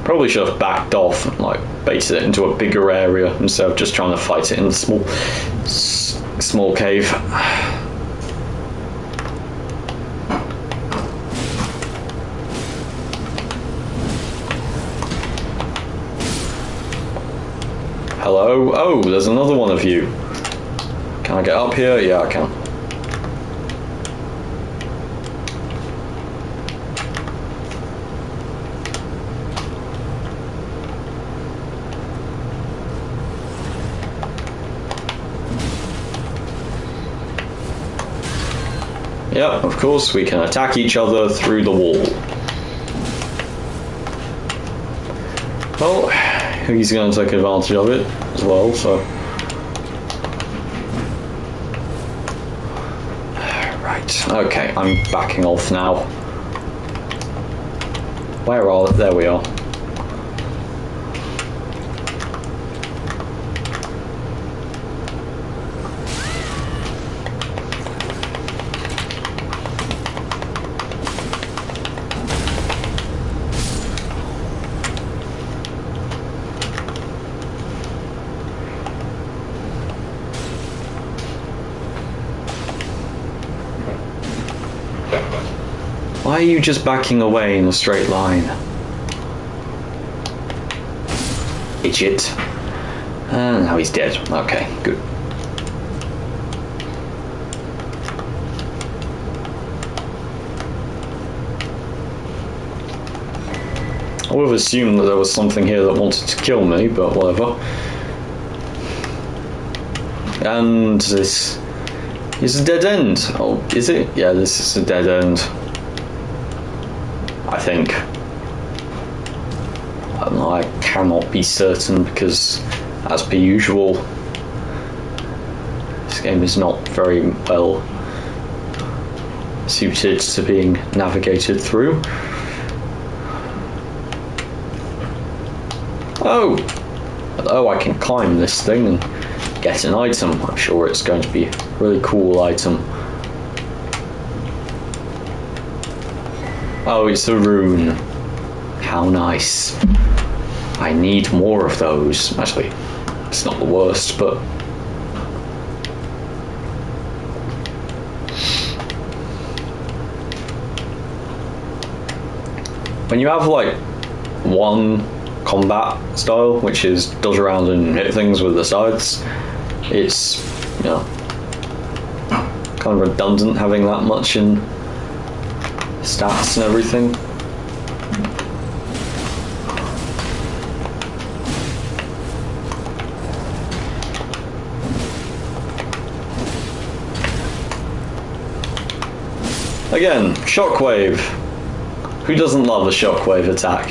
Speaker 1: Probably should have backed off and like baited it into a bigger area instead of just trying to fight it in the small cave. Hello? Oh, there's another one of you. Can I get up here? Yeah, I can. Yep, of course, we can attack each other through the wall. Well, he's going to take advantage of it as well, so... Right, okay, I'm backing off now. Where are they? There we are. Why are you just backing away in a straight line? Idiot. And now he's dead. Okay, good. I would have assumed that there was something here that wanted to kill me, but whatever. And this is a dead end. Oh, is it? Yeah, this is a dead end. I think. I don't know, I cannot be certain because, as per usual, this game is not very well suited to being navigated through. Oh! Oh, I can climb this thing and get an item. I'm sure it's going to be a really cool item. Oh, it's a rune. How nice. I need more of those. Actually, it's not the worst, but... when you have, like, one combat style, which is dodge around and hit things with the sides, it's, you know, kind of redundant having that much in stats and everything. Again, shockwave. Who doesn't love a shockwave attack?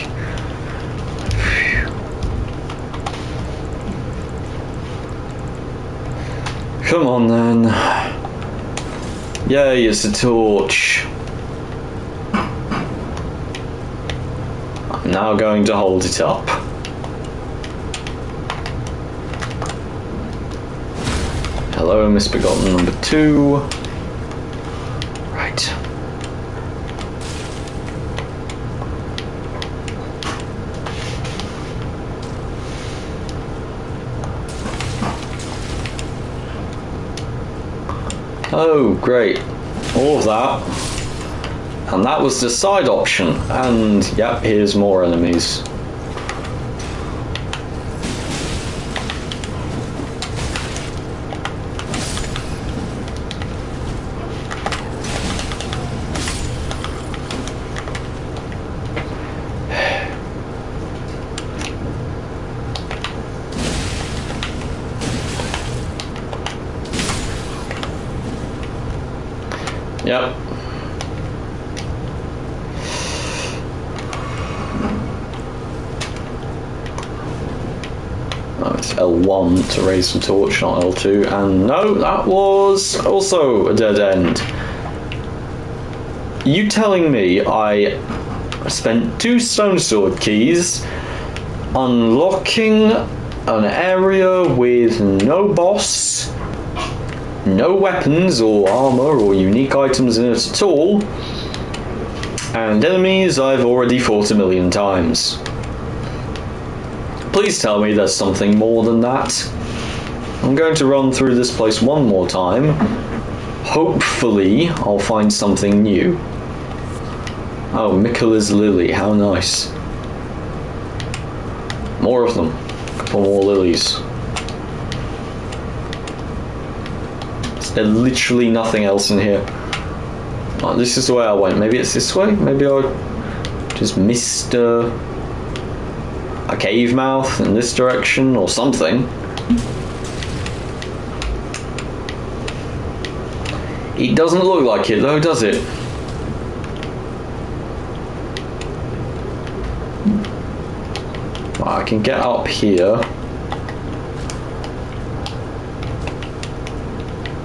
Speaker 1: Come on then. Yay, it's a torch. I'm now going to hold it up. Hello, Misbegotten number 2. Right. Oh, great. All of that. And that was the side option. And, yep, here's more enemies. Yep. Oh, it's L1 to raise the torch, not L2. And no, that was also a dead end. You telling me I spent 2 stone sword keys unlocking an area with no boss, no weapons or armor or unique items in it at all, and enemies I've already fought a million times. Please tell me there's something more than that. I'm going to run through this place one more time. Hopefully I'll find something new. Oh, Mikkela's Lily, how nice. More of them. A couple more lilies. There's literally nothing else in here. Oh, this is the way I went. Maybe it's this way? Maybe I just missed a cave mouth in this direction or something. It doesn't look like it though, does it? I can get up here.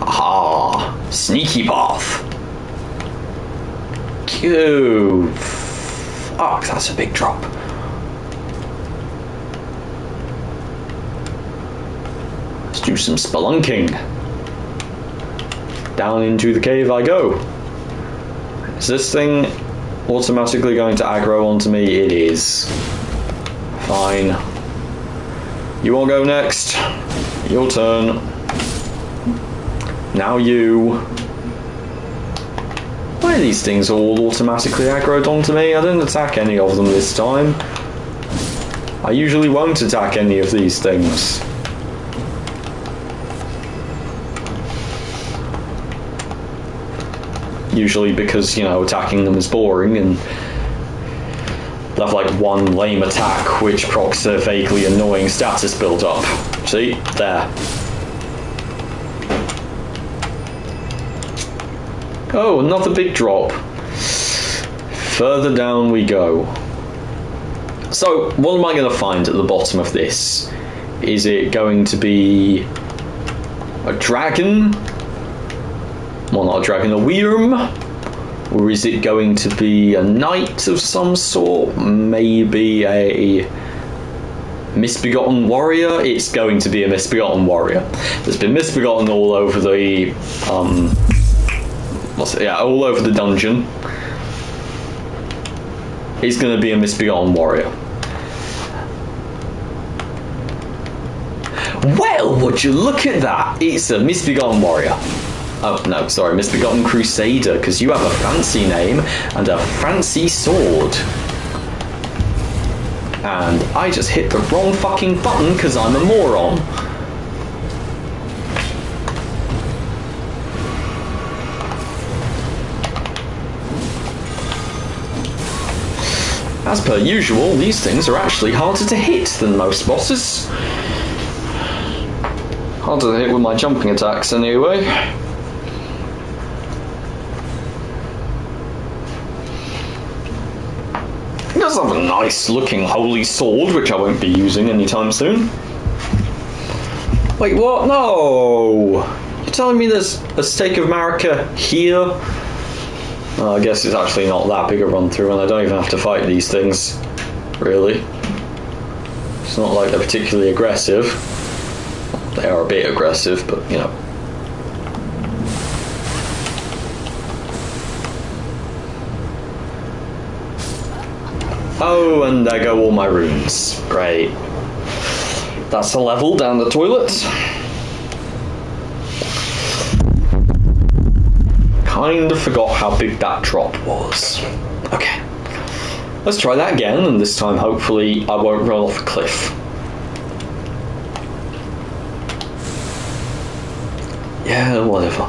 Speaker 1: Aha! Sneaky path! Phew! Fuck, that's a big drop. Let's do some spelunking. Down into the cave I go. Is this thing automatically going to aggro onto me? It is. Fine. You want to go next? Your turn. Now you. Why are these things all automatically aggroed onto me? I didn't attack any of them this time. I usually won't attack any of these things. Usually because, you know, attacking them is boring and they have like one lame attack which procs a vaguely annoying status build up. See? There. Oh, another big drop. Further down we go. So, what am I going to find at the bottom of this? Is it going to be a dragon? Well, not a dragon, a wyrm? Or is it going to be a knight of some sort? Maybe a misbegotten warrior? It's going to be a misbegotten warrior. There's been misbegotten all over the all over the dungeon. He's going to be a misbegotten warrior. Well, would you look at that? It's a misbegotten warrior. Oh, no, sorry, misbegotten crusader, because you have a fancy name and a fancy sword. And I just hit the wrong fucking button because I'm a moron. As per usual, these things are actually harder to hit than most bosses. Harder to hit with my jumping attacks anyway. It does have a nice looking holy sword, which I won't be using anytime soon. Wait, what? No! You're telling me there's a stake of Marika here? I guess it's actually not that big a run through, and I don't even have to fight these things, really. It's not like they're particularly aggressive. They are a bit aggressive, but you know. Oh, and there go all my runes. Great. That's a level down the toilet. Kind of forgot how big that drop was. Okay. Let's try that again, and this time hopefully I won't run off a cliff. Yeah, whatever.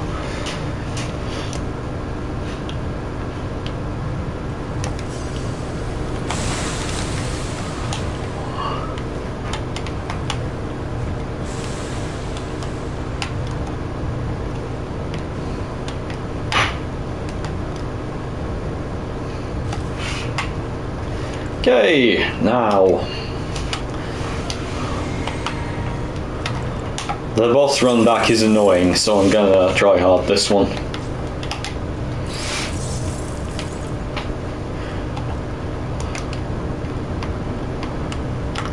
Speaker 1: Okay, now the boss run back is annoying, so I'm gonna try hard this one.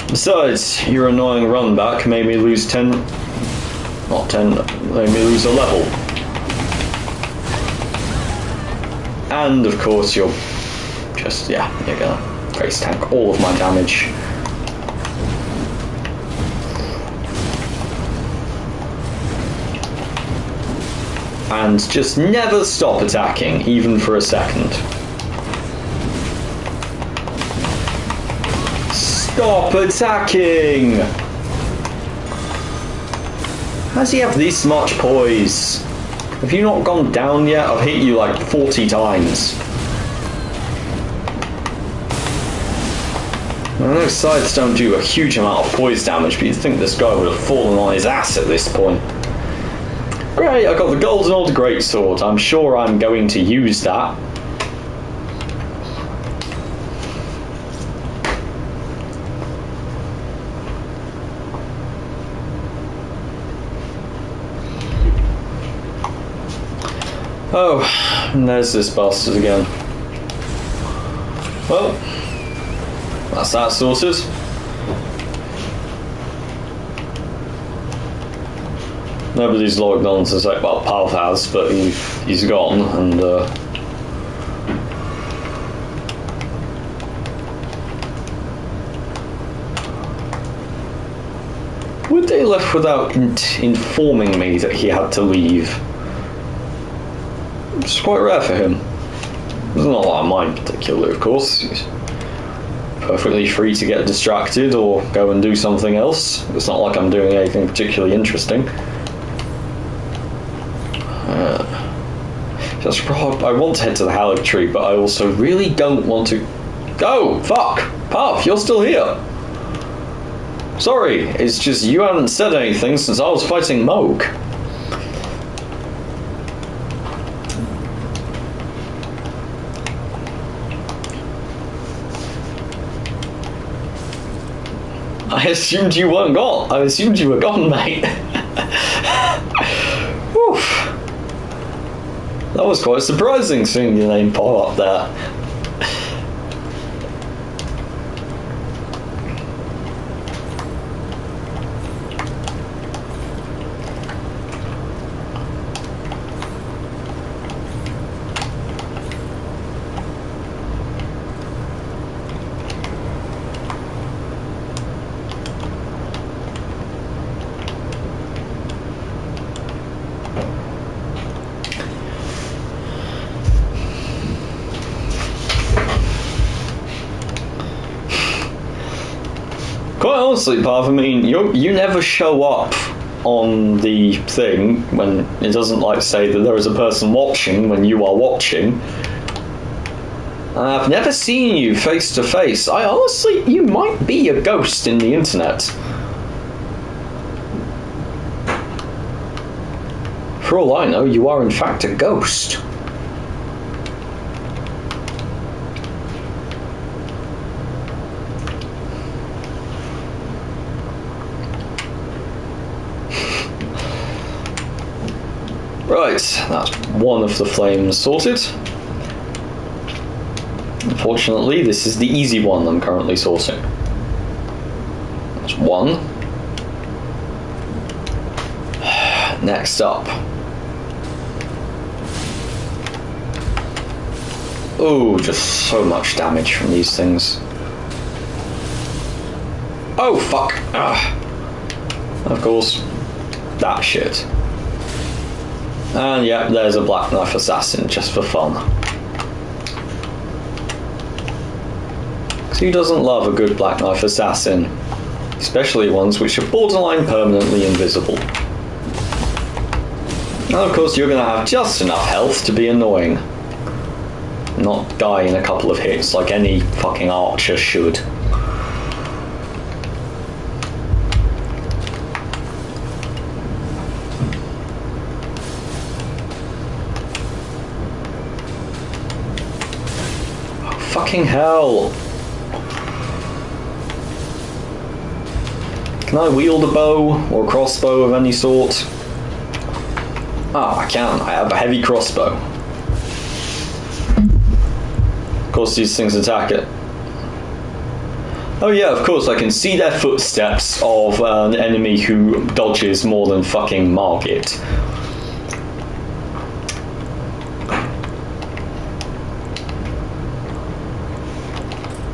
Speaker 1: Besides, your annoying run back made me lose 10, not 10, made me lose a level. And of course you're just, yeah, you're gonna face tank all of my damage. And just never stop attacking, even for a second. Stop attacking! How does he have this much poise? Have you not gone down yet? I've hit you like 40 times. I know scythes don't do a huge amount of poise damage, but you'd think this guy would have fallen on his ass at this point. Great, I got the golden old greatsword. I'm sure I'm going to use that. Oh, and there's this bastard again. Well, that's that sorted. Nobody's logged on to say, well, Pav has, but he's gone, and would they left without informing me that he had to leave? It's quite rare for him. It's not like mine particularly, of course. He's perfectly free to get distracted or go and do something else. It's not like I'm doing anything particularly interesting. Just I want to head to the Halleck tree, but I also really don't want to. Go! Fuck! Puff, you're still here! Sorry, it's just you haven't said anything since I was fighting Moog. I assumed you weren't gone. I assumed you were gone, mate. Oof. That was quite surprising seeing your name pop up there. Quite honestly, Pav, I mean, you never show up on the thing when it doesn't like say that there is a person watching when you are watching. I've never seen you face to face. I honestly, you might be a ghost in the internet. For all I know, you are in fact a ghost. Right, that's one of the flames sorted. Unfortunately, this is the easy one I'm currently sorting. That's one. Next up. Oh, just so much damage from these things. Oh, fuck. Of course, that shit. And yeah, there's a Black Knife Assassin, just for fun. Who doesn't love a good Black Knife Assassin? Especially ones which are borderline permanently invisible. And of course you're going to have just enough health to be annoying. Not die in a couple of hits like any fucking archer should. Oh, fucking hell. Can I wield a bow or a crossbow of any sort? Ah, I can. I have a heavy crossbow. Of course, these things attack it. Oh yeah, of course, I can see their footsteps of an enemy who dodges more than fucking Margit.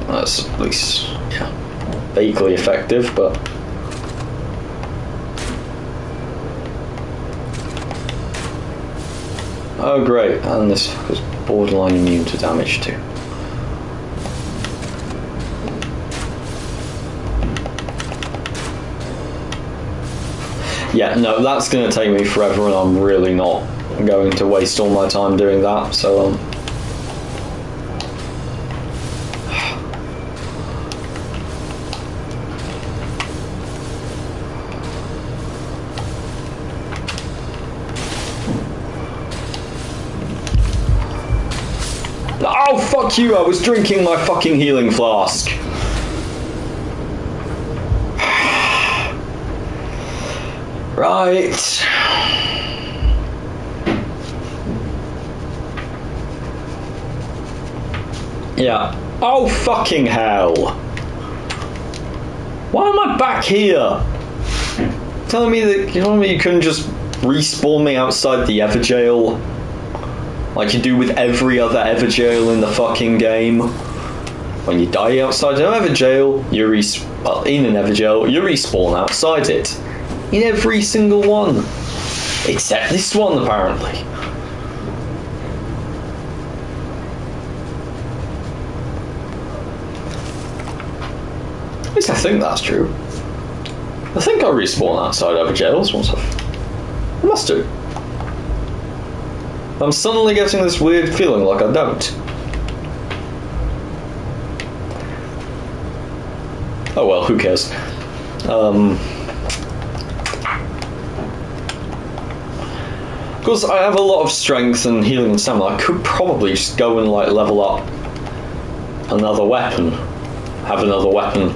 Speaker 1: That's at least, yeah, vaguely effective, but... Oh great, and this is borderline immune to damage too. Yeah, no, that's going to take me forever and I'm really not going to waste all my time doing that, so Oh, fuck you, I was drinking my fucking healing flask. Right. Yeah. Oh, fucking hell. Why am I back here? Telling me you couldn't just respawn me outside the Everjail? Like you do with every other Everjail in the fucking game. When you die outside an Everjail, in an Everjail, you respawn outside it. In every single one. Except this one, apparently. At least I think that's true. I think I respawn outside Everjails once I must do. I'm suddenly getting this weird feeling like I don't. Oh well, who cares? Of course, I have a lot of strength and healing and stamina. I could probably just go and like level up another weapon. Have another weapon.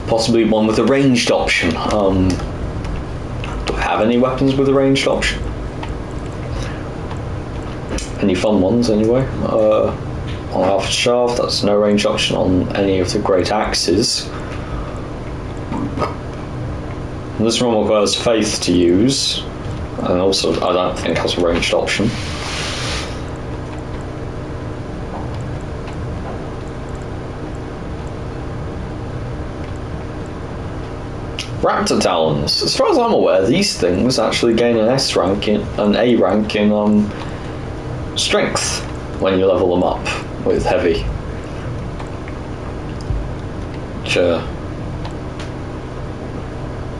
Speaker 1: Possibly one with a ranged option. Do I have any weapons with a ranged option? Any fun ones anyway. On Alpha Shaft, that's no range option on any of the great axes. And this one requires faith to use, and also I don't think has a ranged option. Raptor Talons. As far as I'm aware, these things actually gain an S rank an A rank in strength when you level them up with heavy. Which,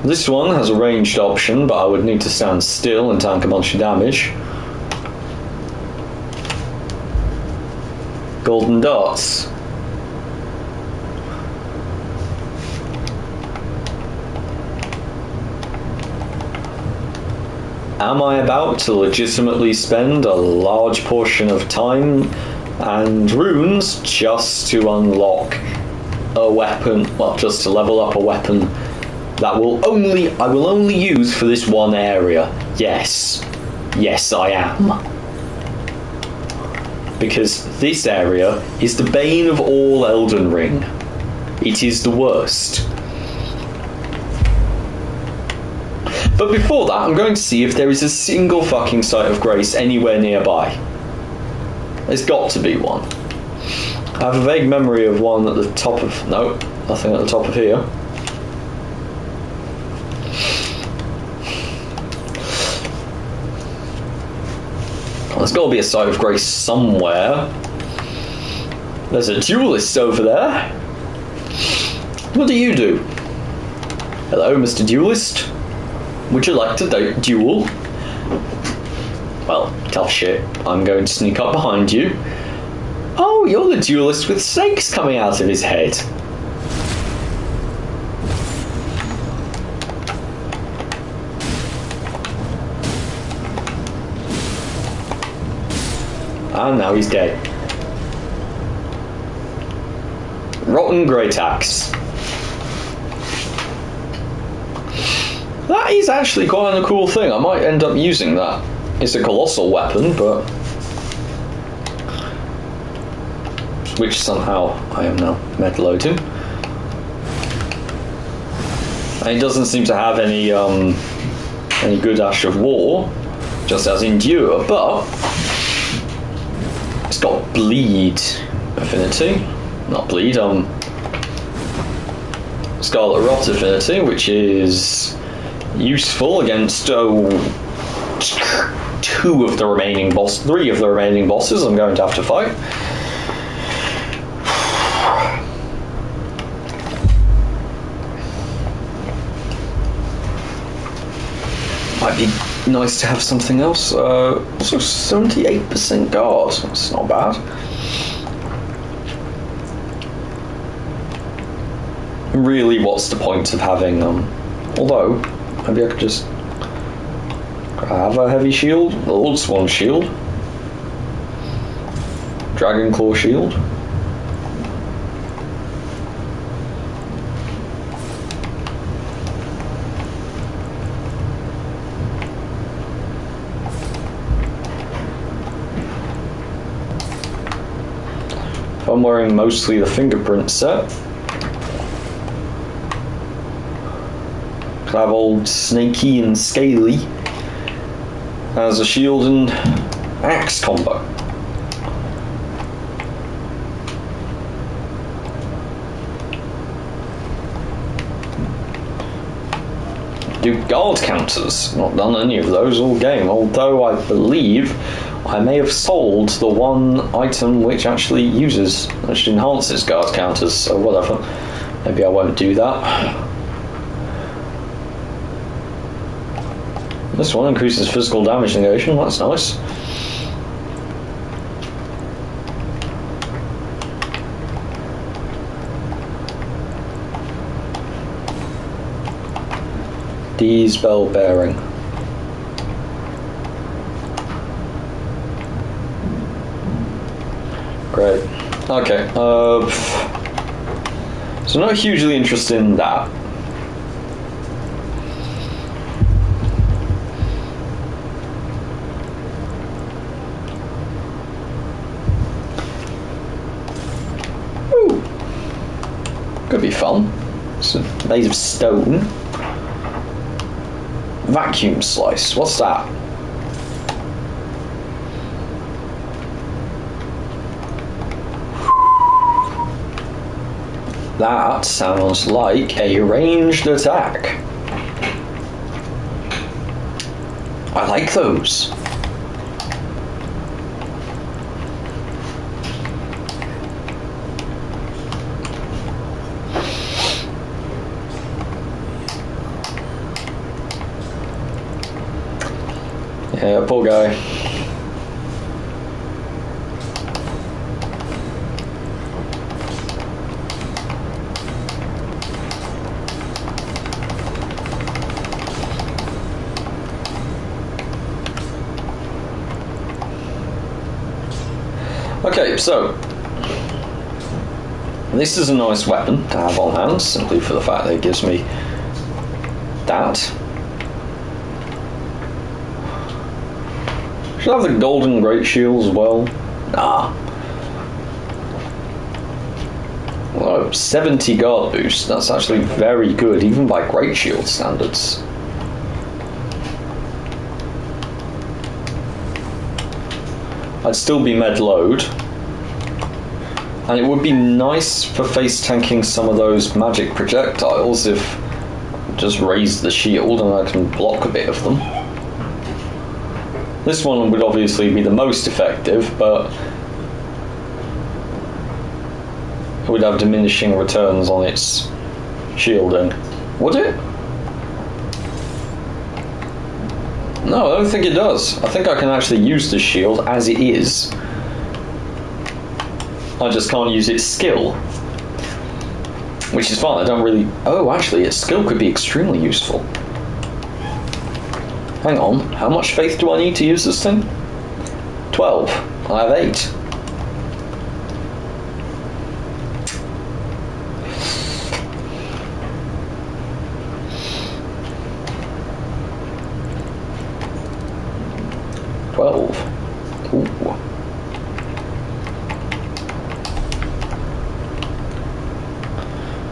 Speaker 1: This one has a ranged option, but I would need to stand still and tank a bunch of damage. Golden darts. Am I about to legitimately spend a large portion of time and runes just to unlock a weapon, well, just to level up a weapon that I will only use for this one area? Yes. Yes, I am. Because this area is the bane of all Elden Ring. It is the worst. But before that, I'm going to see if there is a single fucking site of grace anywhere nearby. There's got to be one. I have a vague memory of one at the top of... No, nothing at the top of here. There's got to be a site of grace somewhere. There's a duelist over there. What do you do? Hello, Mr. Duelist. Would you like to duel? Well, tough shit. I'm going to sneak up behind you. Oh, you're the duelist with snakes coming out of his head. And now he's dead. Rotten Great Axe. That is actually quite a cool thing. I might end up using that. It's a colossal weapon, but... which somehow I am now meta-loading. And it doesn't seem to have any good Ash of War, just as Endure, but... it's got bleed affinity. Not bleed, Scarlet Rot affinity, which is useful against three of the remaining bosses I'm going to have to fight. Might be nice to have something else. Also 78% guard. That's not bad. Really, what's the point of having although maybe I could just have a heavy shield, the Lord Swan shield, Dragon Claw shield. If I'm wearing mostly the fingerprint set, could have old Snaky and Scaly as a shield and axe combo. Do guard counters. Not done any of those all game, although I believe I may have sold the one item which actually enhances guard counters, so whatever. Maybe I won't do that. This one increases physical damage negation, that's nice. D's bell bearing. Great. Okay. So not hugely interested in that. Ooh. Could be fun. It's made of stone. Vacuum slice. What's that? That sounds like a ranged attack. I like those. Yeah, poor guy. Okay, so this is a nice weapon to have on hand, simply for the fact that it gives me that. Should I have the golden great shield as well? Nah. Well, 70 guard boost, that's actually very good, even by great shield standards. I'd still be med load, and it would be nice for face tanking some of those magic projectiles if I just raise the shield and I can block a bit of them. This one would obviously be the most effective, but it would have diminishing returns on its shielding. Would it? No, I don't think it does. I think I can actually use the shield as it is. I just can't use its skill. Which is fine, I don't really... Oh, actually, its skill could be extremely useful. Hang on, how much faith do I need to use this thing? 12. I have 8. Ooh.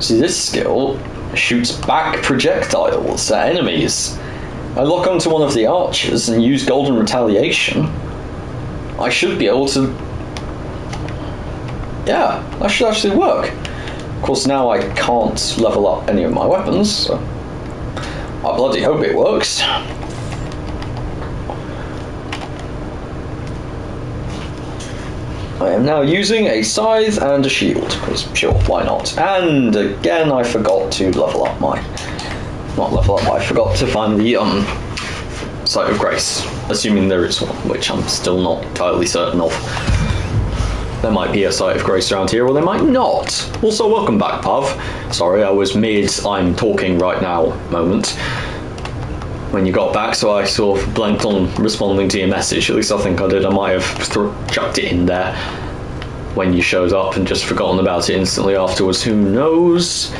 Speaker 1: See, this skill shoots back projectiles at enemies. I lock onto one of the archers and use golden retaliation. I should be able to... Yeah, that should actually work. Of course, now I can't level up any of my weapons, so I bloody hope it works. I am now using a scythe and a shield, because sure, why not? And again, I forgot to level up my... Not level up, I forgot to find the Sight of Grace, assuming there is one, which I'm still not entirely certain of. There might be a Sight of Grace around here, or there might not. Also, welcome back, Pav. Sorry, I was mid I'm talking right now moment when you got back, so I sort of blanked on responding to your message. At least I think I did. I might have chucked it in there when you showed up and just forgotten about it instantly afterwards. Who knows?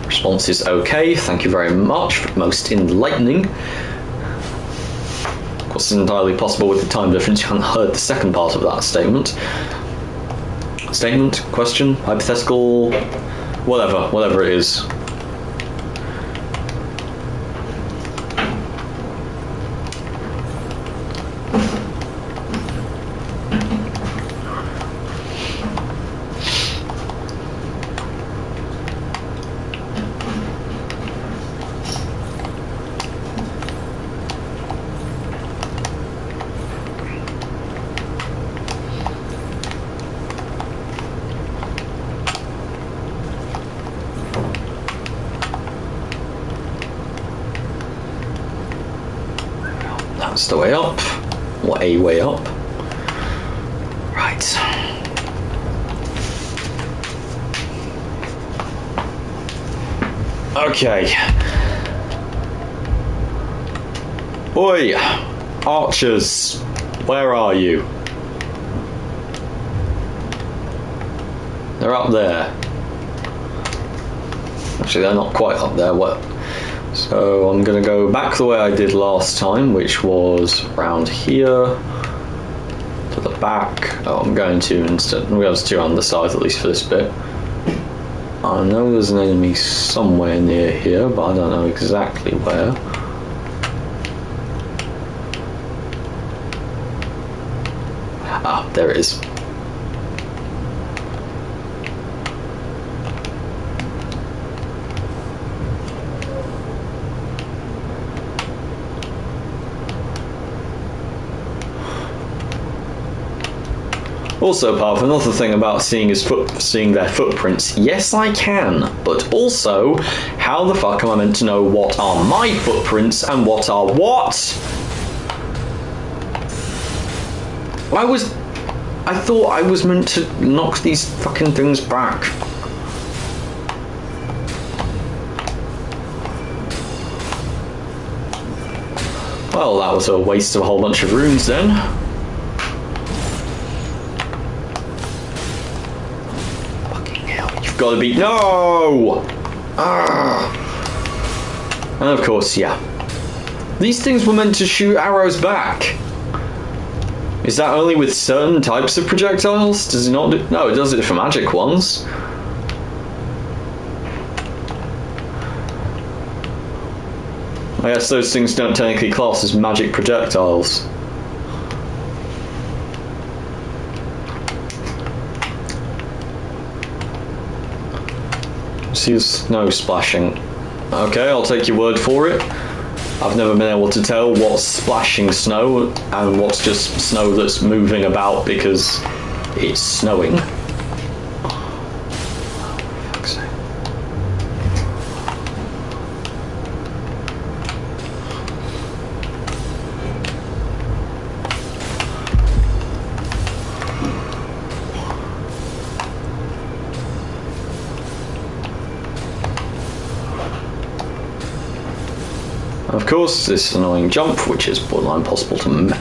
Speaker 1: Response is okay. Thank you very much. Most enlightening. Of course, it's entirely possible with the time difference you haven't heard the second part of that statement. Statement? Question? Hypothetical? Whatever it is. That's the way up, or a way up. Right. Okay. Oi, archers, where are you? They're up there. Actually, they're not quite up there. What? So I'm going to go back the way I did last time, which was around here to the back. Oh, I'm going to instead. I'm going to on the side, at least for this bit. I know there's an enemy somewhere near here, but I don't know exactly where. Ah, there it is. Also, Path, another thing about seeing their footprints. Yes, I can, but also, how the fuck am I meant to know what are my footprints and what are what? I thought I was meant to knock these fucking things back. Well, that was a waste of a whole bunch of runes then. Fucking hell, you've got to be... No! And of course, yeah. These things were meant to shoot arrows back. Is that only with certain types of projectiles? Does it not do... No, it does it for magic ones. I guess those things don't technically class as magic projectiles. See snow splashing. Okay, I'll take your word for it. I've never been able to tell what's splashing snow and what's just snow that's moving about because it's snowing. Of course, this annoying jump, which is borderline impossible to make.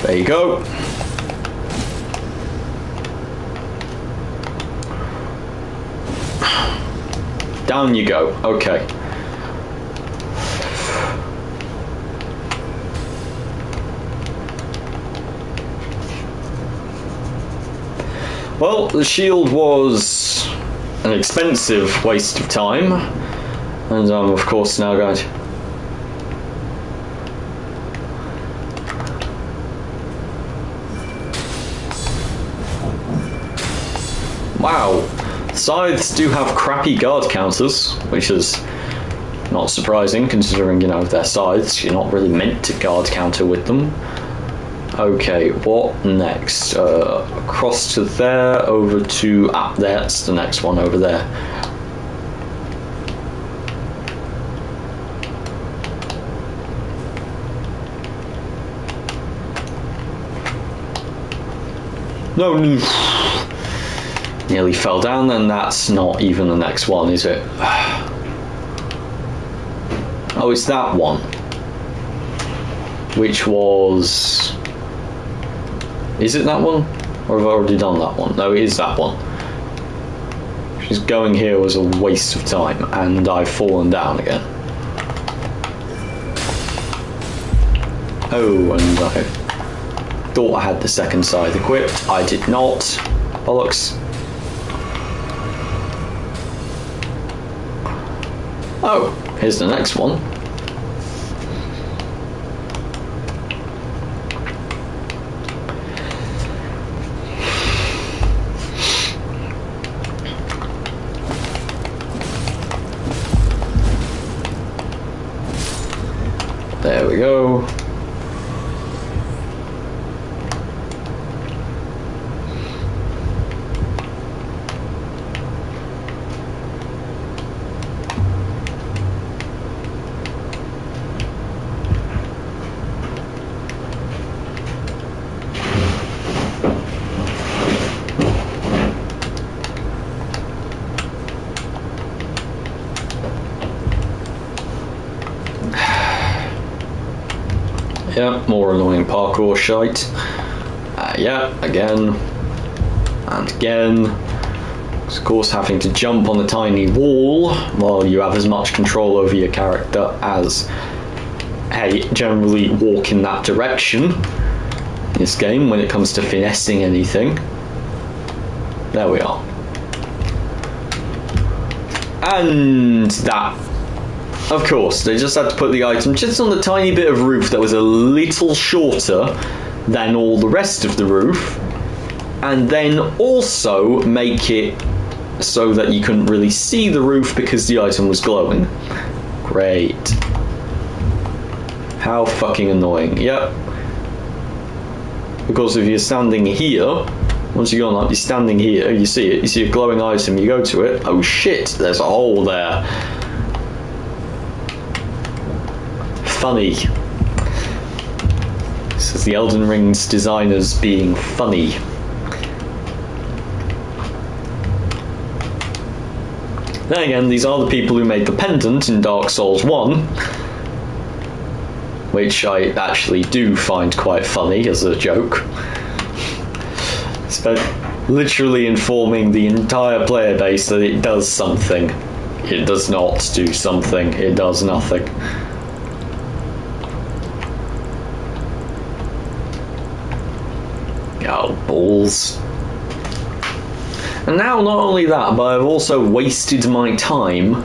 Speaker 1: There you go. Down you go. Okay. Well, the shield was an expensive waste of time, and I'm of course now going to... Wow, scythes do have crappy guard counters, which is not surprising considering, you know, they're scythes, you're not really meant to guard counter with them. Okay, what next? Across to there, over to... that's the next one over there. No, nearly fell down, and that's not even the next one, is it? Oh, it's that one. Which was... Is it that one? Or have I already done that one? No, it is that one. Just going here was a waste of time, and I've fallen down again. Oh, and I thought I had the second scythe equipped. I did not. Bollocks. Oh, here's the next one. There we go. Yeah, more annoying parkour shite. Yeah, again. And again. Of course, having to jump on the tiny wall while you have as much control over your character as generally walk in that direction in this game when it comes to finessing anything. There we are. And that. Of course, they just had to put the item just on the tiny bit of roof that was a little shorter than all the rest of the roof, and then also make it so that you couldn't really see the roof because the item was glowing. Great. How fucking annoying. Yep. Because if you're standing here, once you go on up, you're standing here, you see it, you see a glowing item, you go to it, oh shit, there's a hole there. Funny. This is the Elden Ring's designers being funny. Then again, these are the people who made the pendant in Dark Souls 1, which I actually do find quite funny as a joke. Spent literally informing the entire player base that it does something. It does not do something. It does nothing. Oh, balls. And now not only that, but I've also wasted my time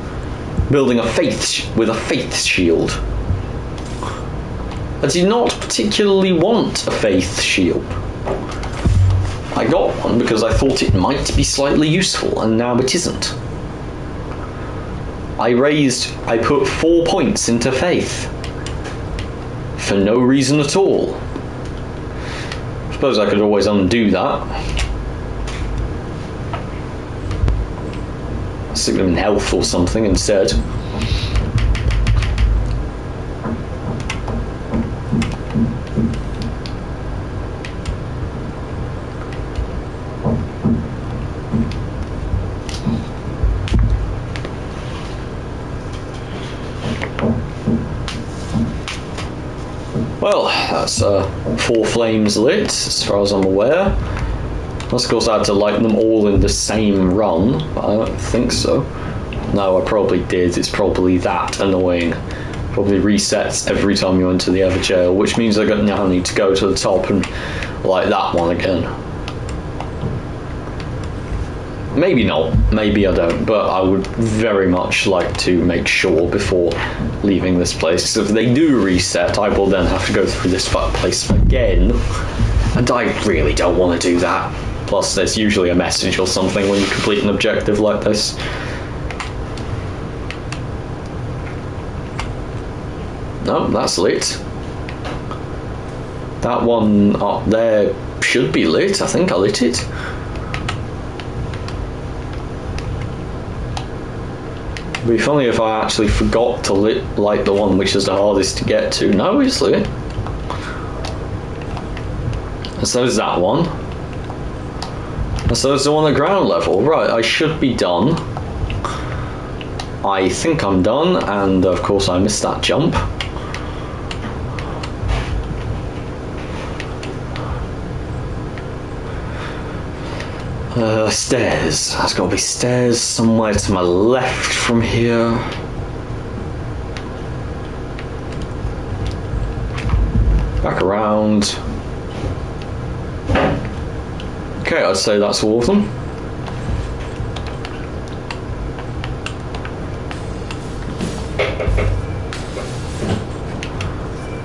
Speaker 1: building a with a faith shield. I did not particularly want a faith shield. I got one because I thought it might be slightly useful, and now it isn't. I put 4 points into faith. For no reason at all. I suppose I could always undo that. Stick them in health or something instead. Well, that's 4 flames lit, as far as I'm aware. Of course, I had to light them all in the same run, but I don't think so. No, I probably did. It's probably that annoying. Probably resets every time you enter the Everjail, which means I now need to go to the top and light that one again. Maybe not. Maybe I don't. But I would very much like to make sure before leaving this place. Because if they do reset, I will then have to go through this place again. And I really don't want to do that. Plus, there's usually a message or something when you complete an objective like this. No, that's lit. That one up there should be lit. I think I lit it. It'd be funny if I actually forgot to light the one which is the hardest to get to. No, it's lit. And so is that one. And so is the one at ground level. Right, I should be done. I think I'm done, and of course I missed that jump. Stairs. There's got to be stairs somewhere to my left from here. Back around. Okay, I'd say that's all of them.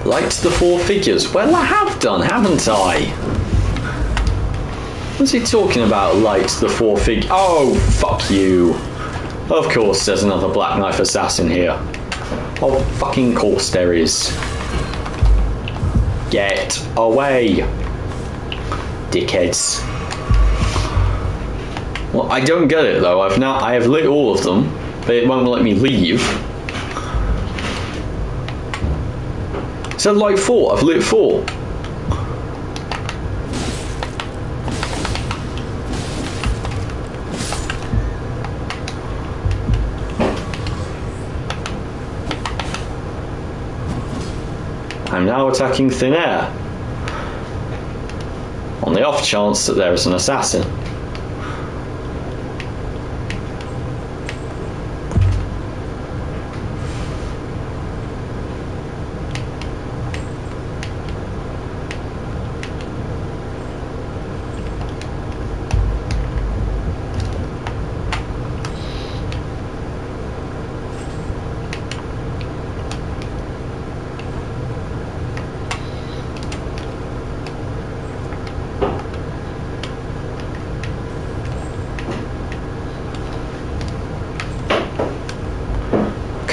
Speaker 1: Light the 4 figures. Well, I have done, haven't I? What's he talking about, light the 4 figures? Oh, fuck you. Of course there's another Black Knife Assassin here. Oh, fucking course there is. Get away, dickheads. Well, I don't get it though. I have lit all of them, but it won't let me leave. It said light 4. I've lit 4. I'm now attacking thin air, on the off chance that there is an assassin.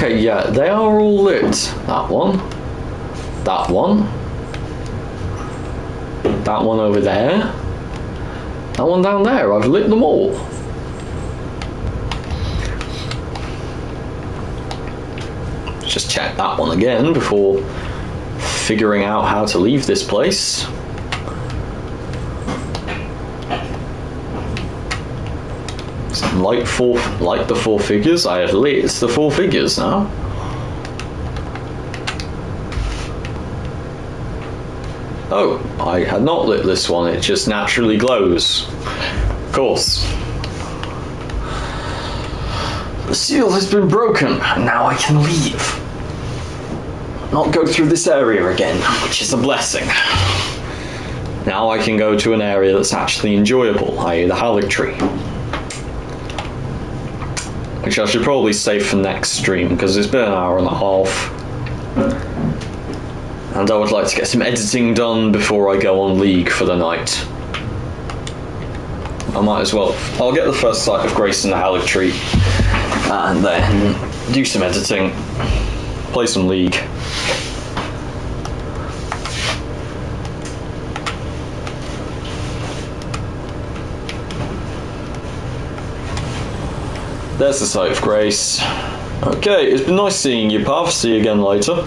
Speaker 1: Okay, yeah, they are all lit. That one. That one. That one over there. That one down there. I've lit them all. Just check that one again before figuring out how to leave this place. Light the four figures. I have lit the four figures now. Oh, I had not lit this one. It just naturally glows. Of course. The seal has been broken. Now I can leave. Not go through this area again, which is a blessing. Now I can go to an area that's actually enjoyable, i.e. the Halic Tree. Which I should probably save for next stream, because it's been an hour and a half. And I would like to get some editing done before I go on League for the night. I might as well. I'll get the first sight of Grace in the Halic Tree, and then do some editing, play some League. There's the sight of Grace. Okay, it's been nice seeing you, Pav. See you again later.